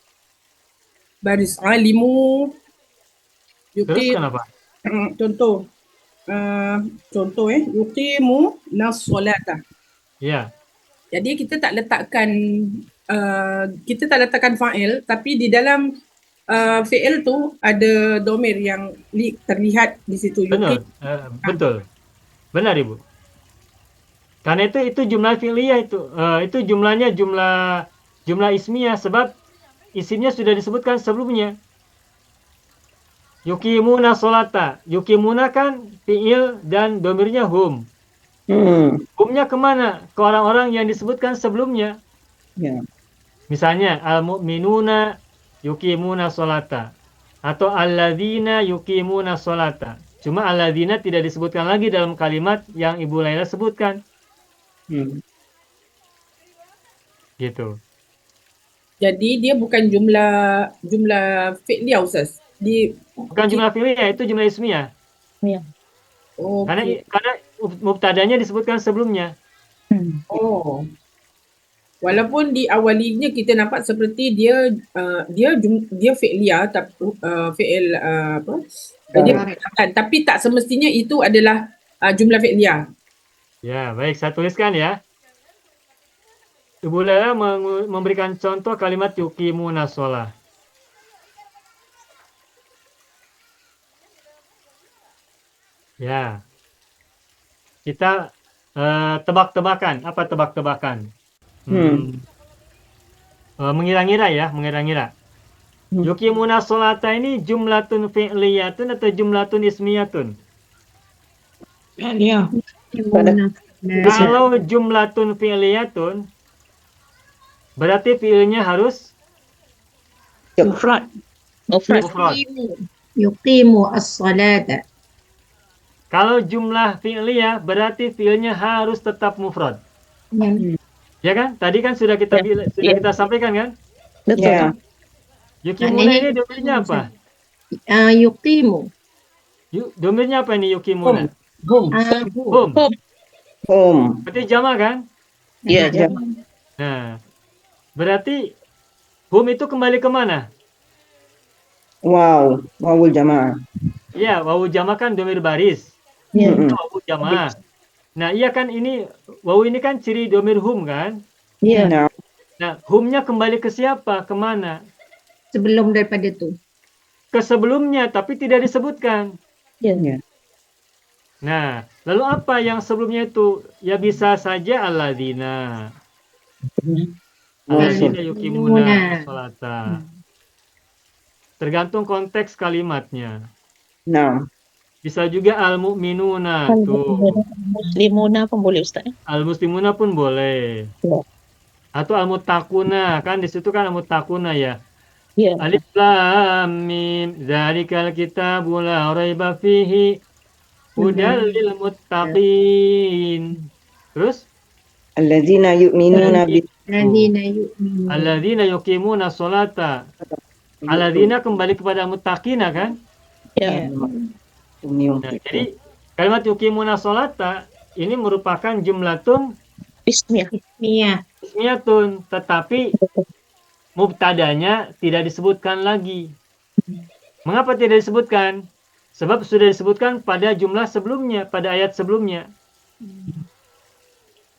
Baris alimu, Terus kenapa? contoh, yuqimu nas-solata. Ya. Jadi kita tak letakkan fa'il, tapi di dalam fi'il tu ada domir yang terlihat di situ. Benar. Betul. Benar, Ibu. Karena itu jumlah fi'liyah itu. Itu jumlahnya jumlah ismiyah sebab isimnya sudah disebutkan sebelumnya. Yuqimuna sholata. Yuqimuna kan fi'il dan domirnya hum. Humnya kemana? Ke orang-orang yang disebutkan sebelumnya. Ya. Misalnya al-mu'minuna yuqimuna sholata atau alladzina yuqimuna sholata. Cuma alladzina tidak disebutkan lagi dalam kalimat yang Ibu Laila sebutkan. Gitu. Jadi dia bukan jumlah fi'liyah, Ustaz. Bukan jumlah fi'liyah, itu jumlah ismiyah. Okay. Karena mubtadanya disebutkan sebelumnya. Oh. Walaupun di awalnya kita nampak seperti dia fi'liyah, fi'il tapi tak semestinya itu adalah jumlah fi'liyah. Ya, baik, saya tuliskan ya. Ibu Laila memberikan contoh kalimat yuqimuna sholah. Ya. Kita tebak-tebakan. Apa tebak-tebakan? Mengira-ngira ya, mengira-ngira. Yuqimuna sholata ini jumlatun fi'liyatun atau jumlatun ismiyatun? Ya. Kalau jumlatun fi'liyatun, berarti fi'ilnya harus Mufrad. mufrad. Yuqimu as-salata. Kalau jumlah fi'liyah, berarti fi'ilnya harus tetap mufrad. Ya kan? Tadi kan sudah kita kita sampaikan kan? Betul. Ya. Yuqimuna ini domirnya apa? Yuqimu. Domirnya apa ini yuqimuna? Hum. Hum. Hum. Berarti jamak kan? Ya, Ya. Nah, berarti hum itu kembali kemana? Wow. Wawul jamaah. Ya, wawu jamak kan domir baris. Ya. Wawu jamak. Nah, iya kan ini wawu ini kan ciri domir hum kan? Ya. Nah. Nah, humnya kembali ke siapa? Kemana? Sebelum daripada tu. Ke sebelumnya, tapi tidak disebutkan. Ya. Nah, lalu apa yang sebelumnya itu? Ya bisa saja alladzina. Alladzina yuqimuna sholata. Tergantung konteks kalimatnya. Nah. Bisa juga al-mu'minuna tuh. Muslimuna pun boleh, Ustaz. Al-muslimuna pun boleh. Ya. Atau al-muttaquna, kan di situ kan al-muttaquna ya. Ya. Alif lam mim dzalikal kitabu la raiba fihi hudal lil muttaqin. Terus Alladzina yu'minuna bi Alladzina yu'minuna. alladzina yuqimuna sholata. Alladzina kembali kepada muttaqina kan? Ya. Nah, jadi kalimat yuqimuna sholata ini merupakan jumlatun Bismillah. Iya. ismiyatun, tetapi mubtadanya tidak disebutkan lagi. Mengapa tidak disebutkan? Sebab sudah disebutkan pada jumlah sebelumnya, pada ayat sebelumnya.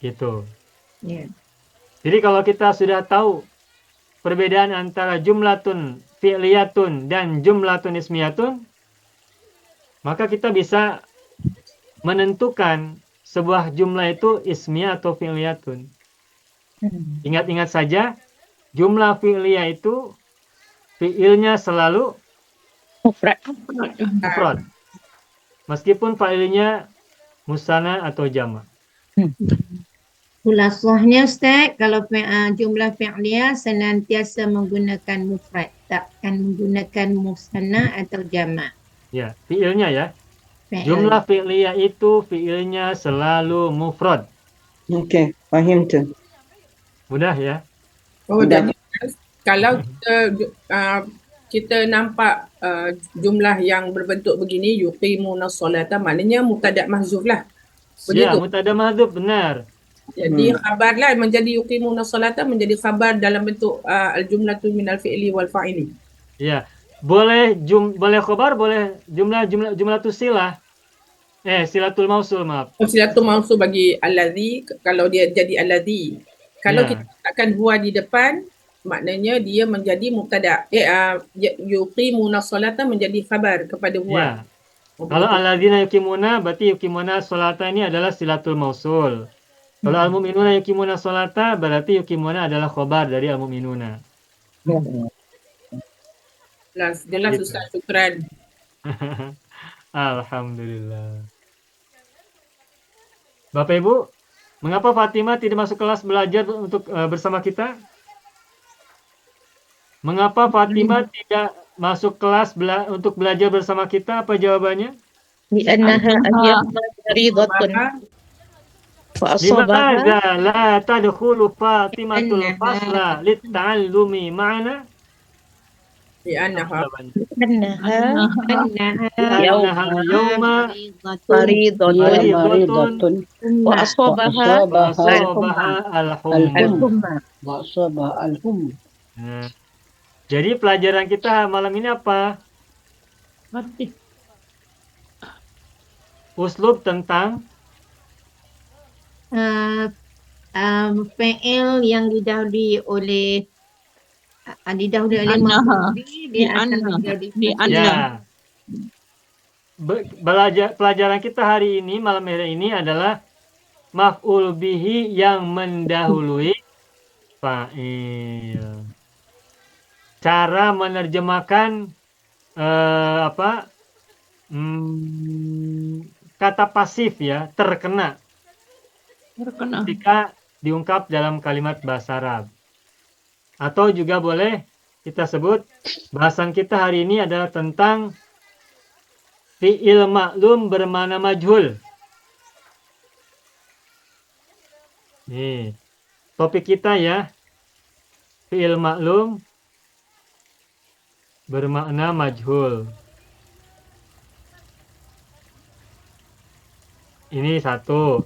Gitu. Ya. Jadi kalau kita sudah tahu perbedaan antara jumlatun fi'liyatun dan jumlatun ismiyatun, maka kita bisa menentukan sebuah jumlah itu ismiyah atau fi'liyatun. Ingat-ingat saja, jumlah fi'liyah itu fi'ilnya selalu Mufrad. mufrad. Meskipun fa'ilnya musanna atau jama'. Khulasahnya Ustaz, kalau jumlah fi'liyah senantiasa menggunakan mufrad, takkan menggunakan musanna atau jama'. Ya, fi'ilnya ya. Fi'il. Jumlah fi'liyah itu fi'ilnya selalu mufrad. Okey, faham tu. Mudah ya? Oh, Dah. jadi kalau kita nampak jumlah yang berbentuk begini, yuqimuna solata, maknanya mubtada' mahzuf lah. Ya, Begitu. mutada mahdzuf, benar. Jadi khabar lah menjadi yuqimuna solata menjadi khabar dalam bentuk al-jumlatu minal fi'li wal fa'ili. Ya. Boleh boleh khobar, boleh jumlah tu silah. Silatul mausul, maaf. Silatul mausul bagi alladhi, kalau dia jadi alladhi. Kalau Ya. kita letakkan huwa di depan, maknanya dia menjadi mubtada'. Yuqimuna solata menjadi khabar kepada huwa. Ya. Kalau alladzina yuqimuna, berarti yuqimuna sholata ini adalah silatul mausul. Kalau al-mu'minuna yuqimuna sholata, berarti yuqimuna adalah khobar dari al-mu'minuna. Jelas Gitu. Ustaz, syukran. Alhamdulillah. Bapak Ibu, mengapa Fatimah tidak masuk kelas belajar untuk bersama kita? Mengapa Fatimah tidak masuk kelas untuk belajar bersama kita? Apa jawabannya? Li'annaha ayyamma faridatun. Wa asabaha Limadza la tadkhulu Fatimatul fasla litta'allumi ma'ana? Li'annaha annaha Li'annaha al-yawma faridatun Maridatun. wa asabaha asabaha al-humma. al-humma. Wa asabah al-hum. Nah, jadi pelajaran kita malam ini apa? Uslub tentang fi'il yang didahului oleh Annaha. maf'ul dia akan menjadi ya. Pelajaran kita hari ini, malam hari ini adalah maf'ul bihi yang mendahului fa'il. Cara menerjemahkan kata pasif ya, terkena ketika diungkap dalam kalimat bahasa Arab. Atau juga boleh kita sebut bahasan kita hari ini adalah tentang fi'il maklum bermakna majhul. Nih, topik kita ya, fi'il maklum bermakna majhul. Ini satu.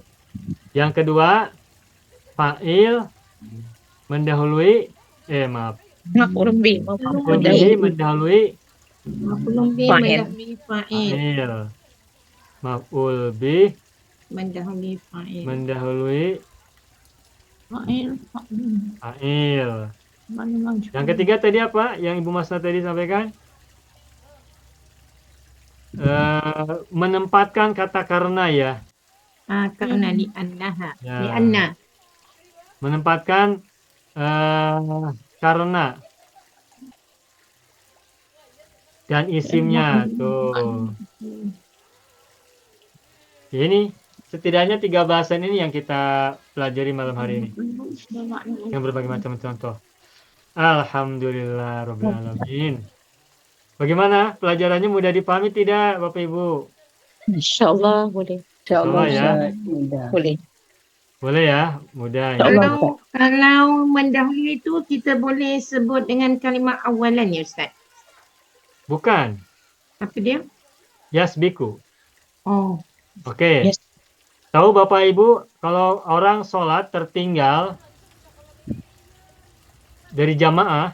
Yang kedua, fa'il mendahului Maf'ul bih. maf'ul bihi mendahului maf'ul bih Fa'il. mendahului fa'il. fa'il. Maf'ul bih Mendahului fa'il. mendahului Fa'il. fa'il. Yang ketiga tadi apa? Yang Ibu Masna tadi sampaikan? Menempatkan kata karena ya. Karena li'annaha. Ya. Li'anna. Menempatkan karena dan isimnya tuh. Ini setidaknya 3 bahasan ini yang kita pelajari malam hari ini. Yang berbagai macam contoh. Alhamdulillah Rabbil Alamin. Bagaimana pelajarannya, mudah dipahami tidak Bapak Ibu? Insyaallah boleh. InsyaAllah ya. mudah. Boleh. Boleh ya, mudah ya. Kalau mendahului itu kita boleh sebut dengan kalimat awalan ya Ustaz. Bukan, Apa dia? yasbiku. Oh, Oke. Yes. Tahu Bapak Ibu, kalau orang sholat tertinggal dari jamaah,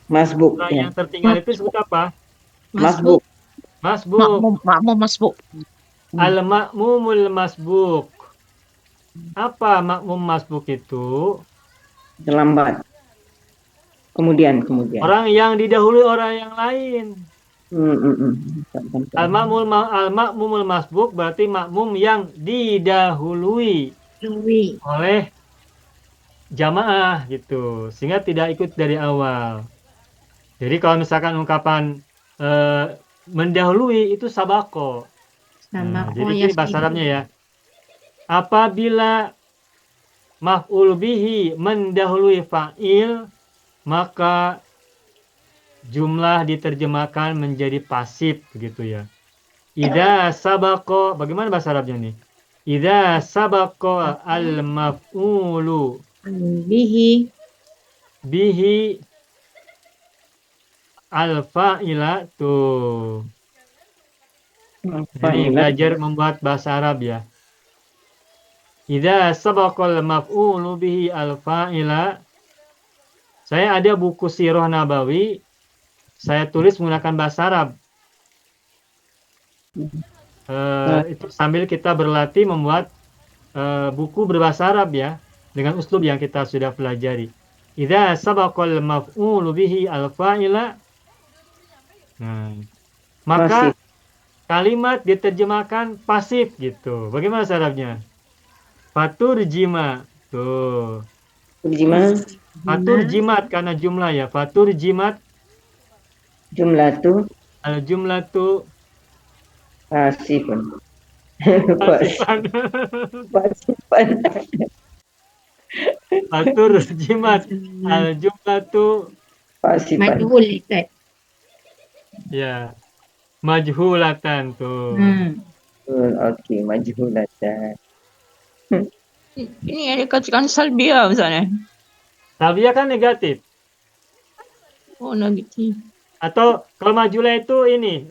Masbuk. orang Ya. yang tertinggal itu disebut apa? Masbuk. Masbuk. Makmum masbuk. Al-ma'mumul masbuk. Apa makmum masbuk itu? Terlambat. Kemudian. Orang yang didahului orang yang lain. Al-ma'mumul masbuk berarti makmum yang didahului Lui. oleh jamaah gitu, sehingga tidak ikut dari awal. Jadi kalau misalkan ungkapan mendahului itu sabako. Sama Jadi ini bahasa Arabnya ya. Apabila maf'ul bihi mendahului fa'il, maka jumlah diterjemahkan menjadi pasif begitu ya. Idza sabaqo, bagaimana bahasa Arabnya nih? Idza sabaqo al-maf'ulu bihi al-fa'ila tuh. Jadi belajar membuat bahasa Arab ya. Idza sabaqal maf'ulu bihi al-fa'ila. Saya ada buku Sirah Nabawi, saya tulis menggunakan bahasa Arab. Itu sambil kita berlatih membuat buku berbahasa Arab ya, dengan uslub yang kita sudah pelajari. Idza sabaqal maf'ulu bihi al-fa'ila. Nah, maka kalimat diterjemahkan pasif gitu. Bagaimana bahasa Arabnya? Fatur jima. Tuh. Fatur jimat karena jumlah ya. Fatur jimat. Jumlah tuh. Jumlah tuh. Pasifan. Fatur jimat. Jumlah tuh. Pasifan. Majhul Ustaz. Ya. Majhulatan tuh. Okey, majhulatan. Ini yang dikatakan salbiyah misalnya. Salbiyah kan negatif. Oh, negatif. Atau kalau majulah itu ini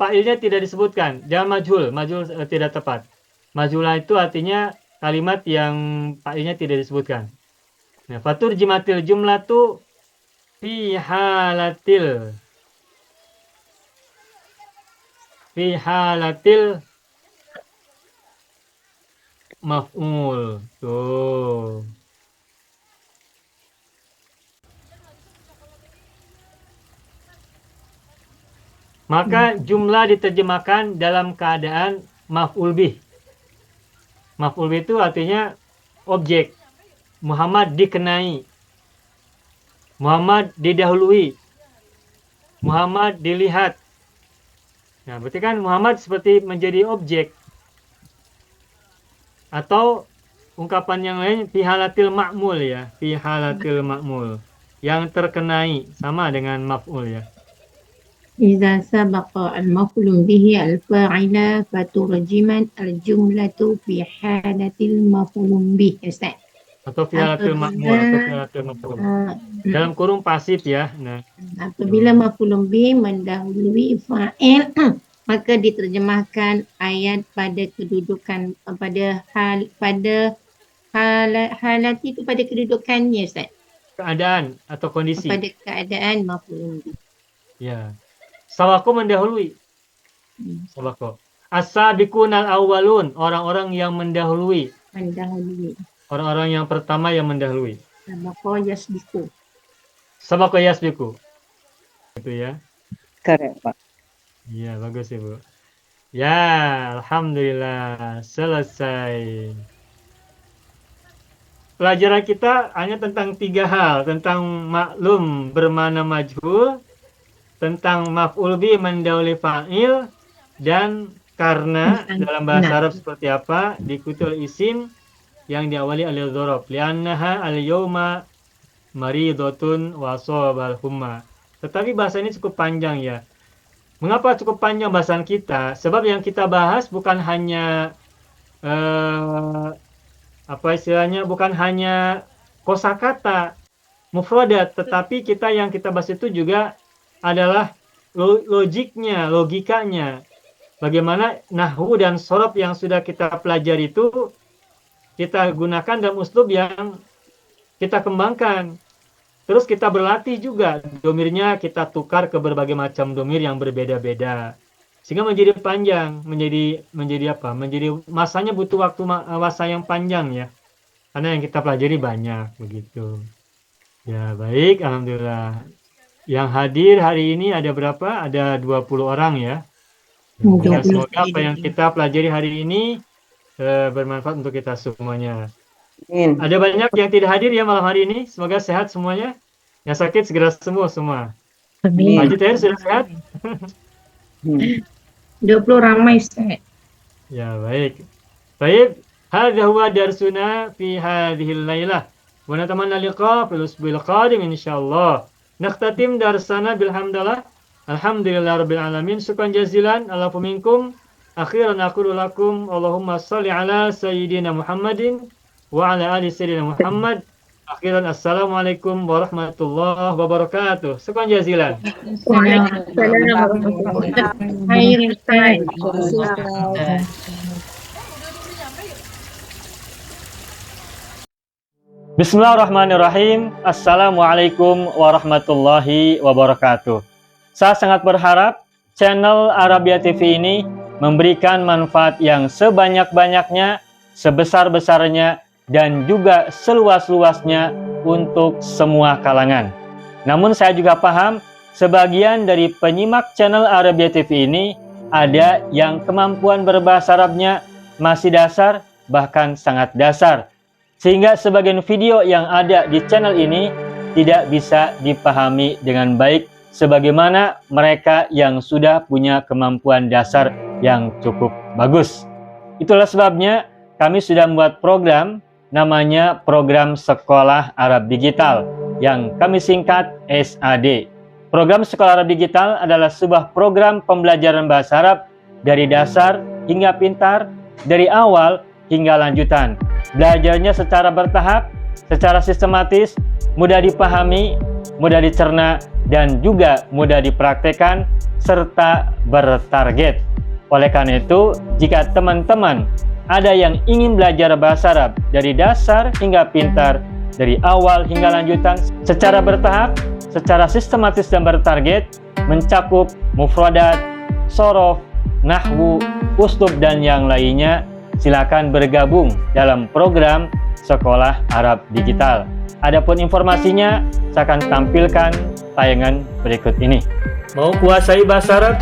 fa'ilnya tidak disebutkan. Jangan majhul tidak tepat. Majulah itu artinya kalimat yang fa'ilnya tidak disebutkan. Nah, fatur jimatil jumlah tu fi halatil maf'ul. Tuh. Maka jumlah diterjemahkan dalam keadaan maf'ul bih. Maf'ul bih itu artinya objek. Muhammad dikenai. Muhammad didahului. Muhammad dilihat. Nah, berarti kan Muhammad seperti menjadi objek. Atau ungkapan yang lain fi halatil ma'mul ya. Fi halatil ma'mul. Yang terkenai. Sama dengan maf'ul ya. Iza sabaqa al-maf'ul bihi al-fa'ila faturjimat al-jumlatu fi halatil maf'ul bih. Ustaz. Atau fi halatil ma'mul atau fi halatil maf'ul. Dalam kurung pasif ya. Nah, apabila maf'ul bih mendahului fa'il maka diterjemahkan ayat pada kedudukan halat itu pada kedudukannya Ustaz. Keadaan atau kondisi. Pada keadaan maf'ul bih. Ya. Sawako mendahului. Sawako. As-sabiqunal awwalun, orang-orang yang mendahului. Orang-orang yang pertama yang mendahului. Sabaqo yasbiqu. Itu ya. Correct, Pak. Iya, bagus Ibu. Ya, alhamdulillah selesai. Pelajaran kita hanya tentang 3 hal, tentang maklum bermana majhul, tentang maf'ul bi mendahului fa'il, dan karena dalam bahasa Arab seperti apa diikuti oleh isim yang diawali oleh dzaraf. Li'annaha al-yawma maridotun wa shabal humma. Tetapi bahasa ini cukup panjang ya. Mengapa cukup panjang bahasan kita? Sebab yang kita bahas bukan hanya bukan hanya kosakata mufradat, tetapi yang kita bahas itu juga adalah logiknya, logikanya. Bagaimana nahwu dan shorab yang sudah kita pelajari itu kita gunakan dalam uslub yang kita kembangkan. Terus kita berlatih juga, domirnya kita tukar ke berbagai macam domir yang berbeda-beda. Sehingga menjadi panjang, menjadi masanya butuh waktu masa yang panjang ya. Karena yang kita pelajari banyak begitu. Ya, baik, alhamdulillah. Yang hadir hari ini ada berapa? Ada 20 orang ya. Ya, semoga apa yang kita pelajari hari ini bermanfaat untuk kita semuanya. Amin. Ada banyak yang tidak hadir ya malam hari ini. Semoga sehat semuanya. Yang sakit segera sembuh semua. Amin. Pak Haji Tahir sudah sehat? 20 ramai Ustaz. Ya, baik. Baik, hadha huwa darsuna fi hadhil lailah. Wa natamanna liqa fil usbu'il qadim insyaallah. Nakhtatim darsana bilhamdalillah. Alhamdulillah rabbil alamin. Syukran jazilan ala minkum. Akhiran aqulu lakum Allahumma shalli ala sayyidina Muhammadin wa ala ali sayyidina Muhammad. Akhiran assalamualaikum warahmatullahi wabarakatuh. Syukran jazilan. Bismillahirrahmanirrahim. Assalamualaikum warahmatullahi wabarakatuh. Saya sangat berharap channel Arabia TV ini memberikan manfaat yang sebanyak-banyaknya, sebesar-besarnya, dan juga seluas-luasnya untuk semua kalangan. Namun saya juga paham sebagian dari penyimak channel Arabia TV ini ada yang kemampuan berbahasa Arabnya masih dasar, bahkan sangat dasar. Sehingga sebagian video yang ada di channel ini tidak bisa dipahami dengan baik sebagaimana mereka yang sudah punya kemampuan dasar yang cukup bagus. Itulah sebabnya kami sudah membuat program namanya Program Sekolah Arab Digital yang kami singkat SAD. Program Sekolah Arab Digital adalah sebuah program pembelajaran bahasa Arab dari dasar hingga pintar, dari awal hingga lanjutan. Belajarnya secara bertahap, secara sistematis, mudah dipahami, mudah dicerna, dan juga mudah dipraktekkan, serta bertarget. Oleh karena itu, jika teman-teman ada yang ingin belajar bahasa Arab dari dasar hingga pintar, dari awal hingga lanjutan, secara bertahap, secara sistematis dan bertarget, mencakup mufradat, sorof, nahwu, uslub, dan yang lainnya, silakan bergabung dalam program Sekolah Arab Digital. Adapun informasinya, saya akan tampilkan tayangan berikut ini. Mau kuasai bahasa Arab?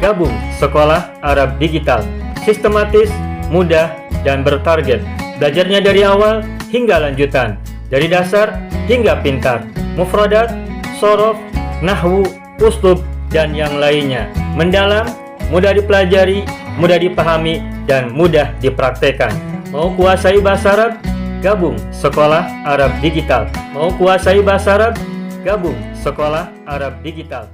Gabung Sekolah Arab Digital. Sistematis, mudah, dan bertarget. Belajarnya dari awal hingga lanjutan. Dari dasar hingga pintar. Mufradat, sorof, nahwu, uslub, dan yang lainnya. Mendalam, mudah dipelajari, mudah dipahami, dan mudah dipraktekkan. Mau kuasai bahasa Arab? Gabung Sekolah Arab Digital. Mau kuasai bahasa Arab? Gabung Sekolah Arab Digital.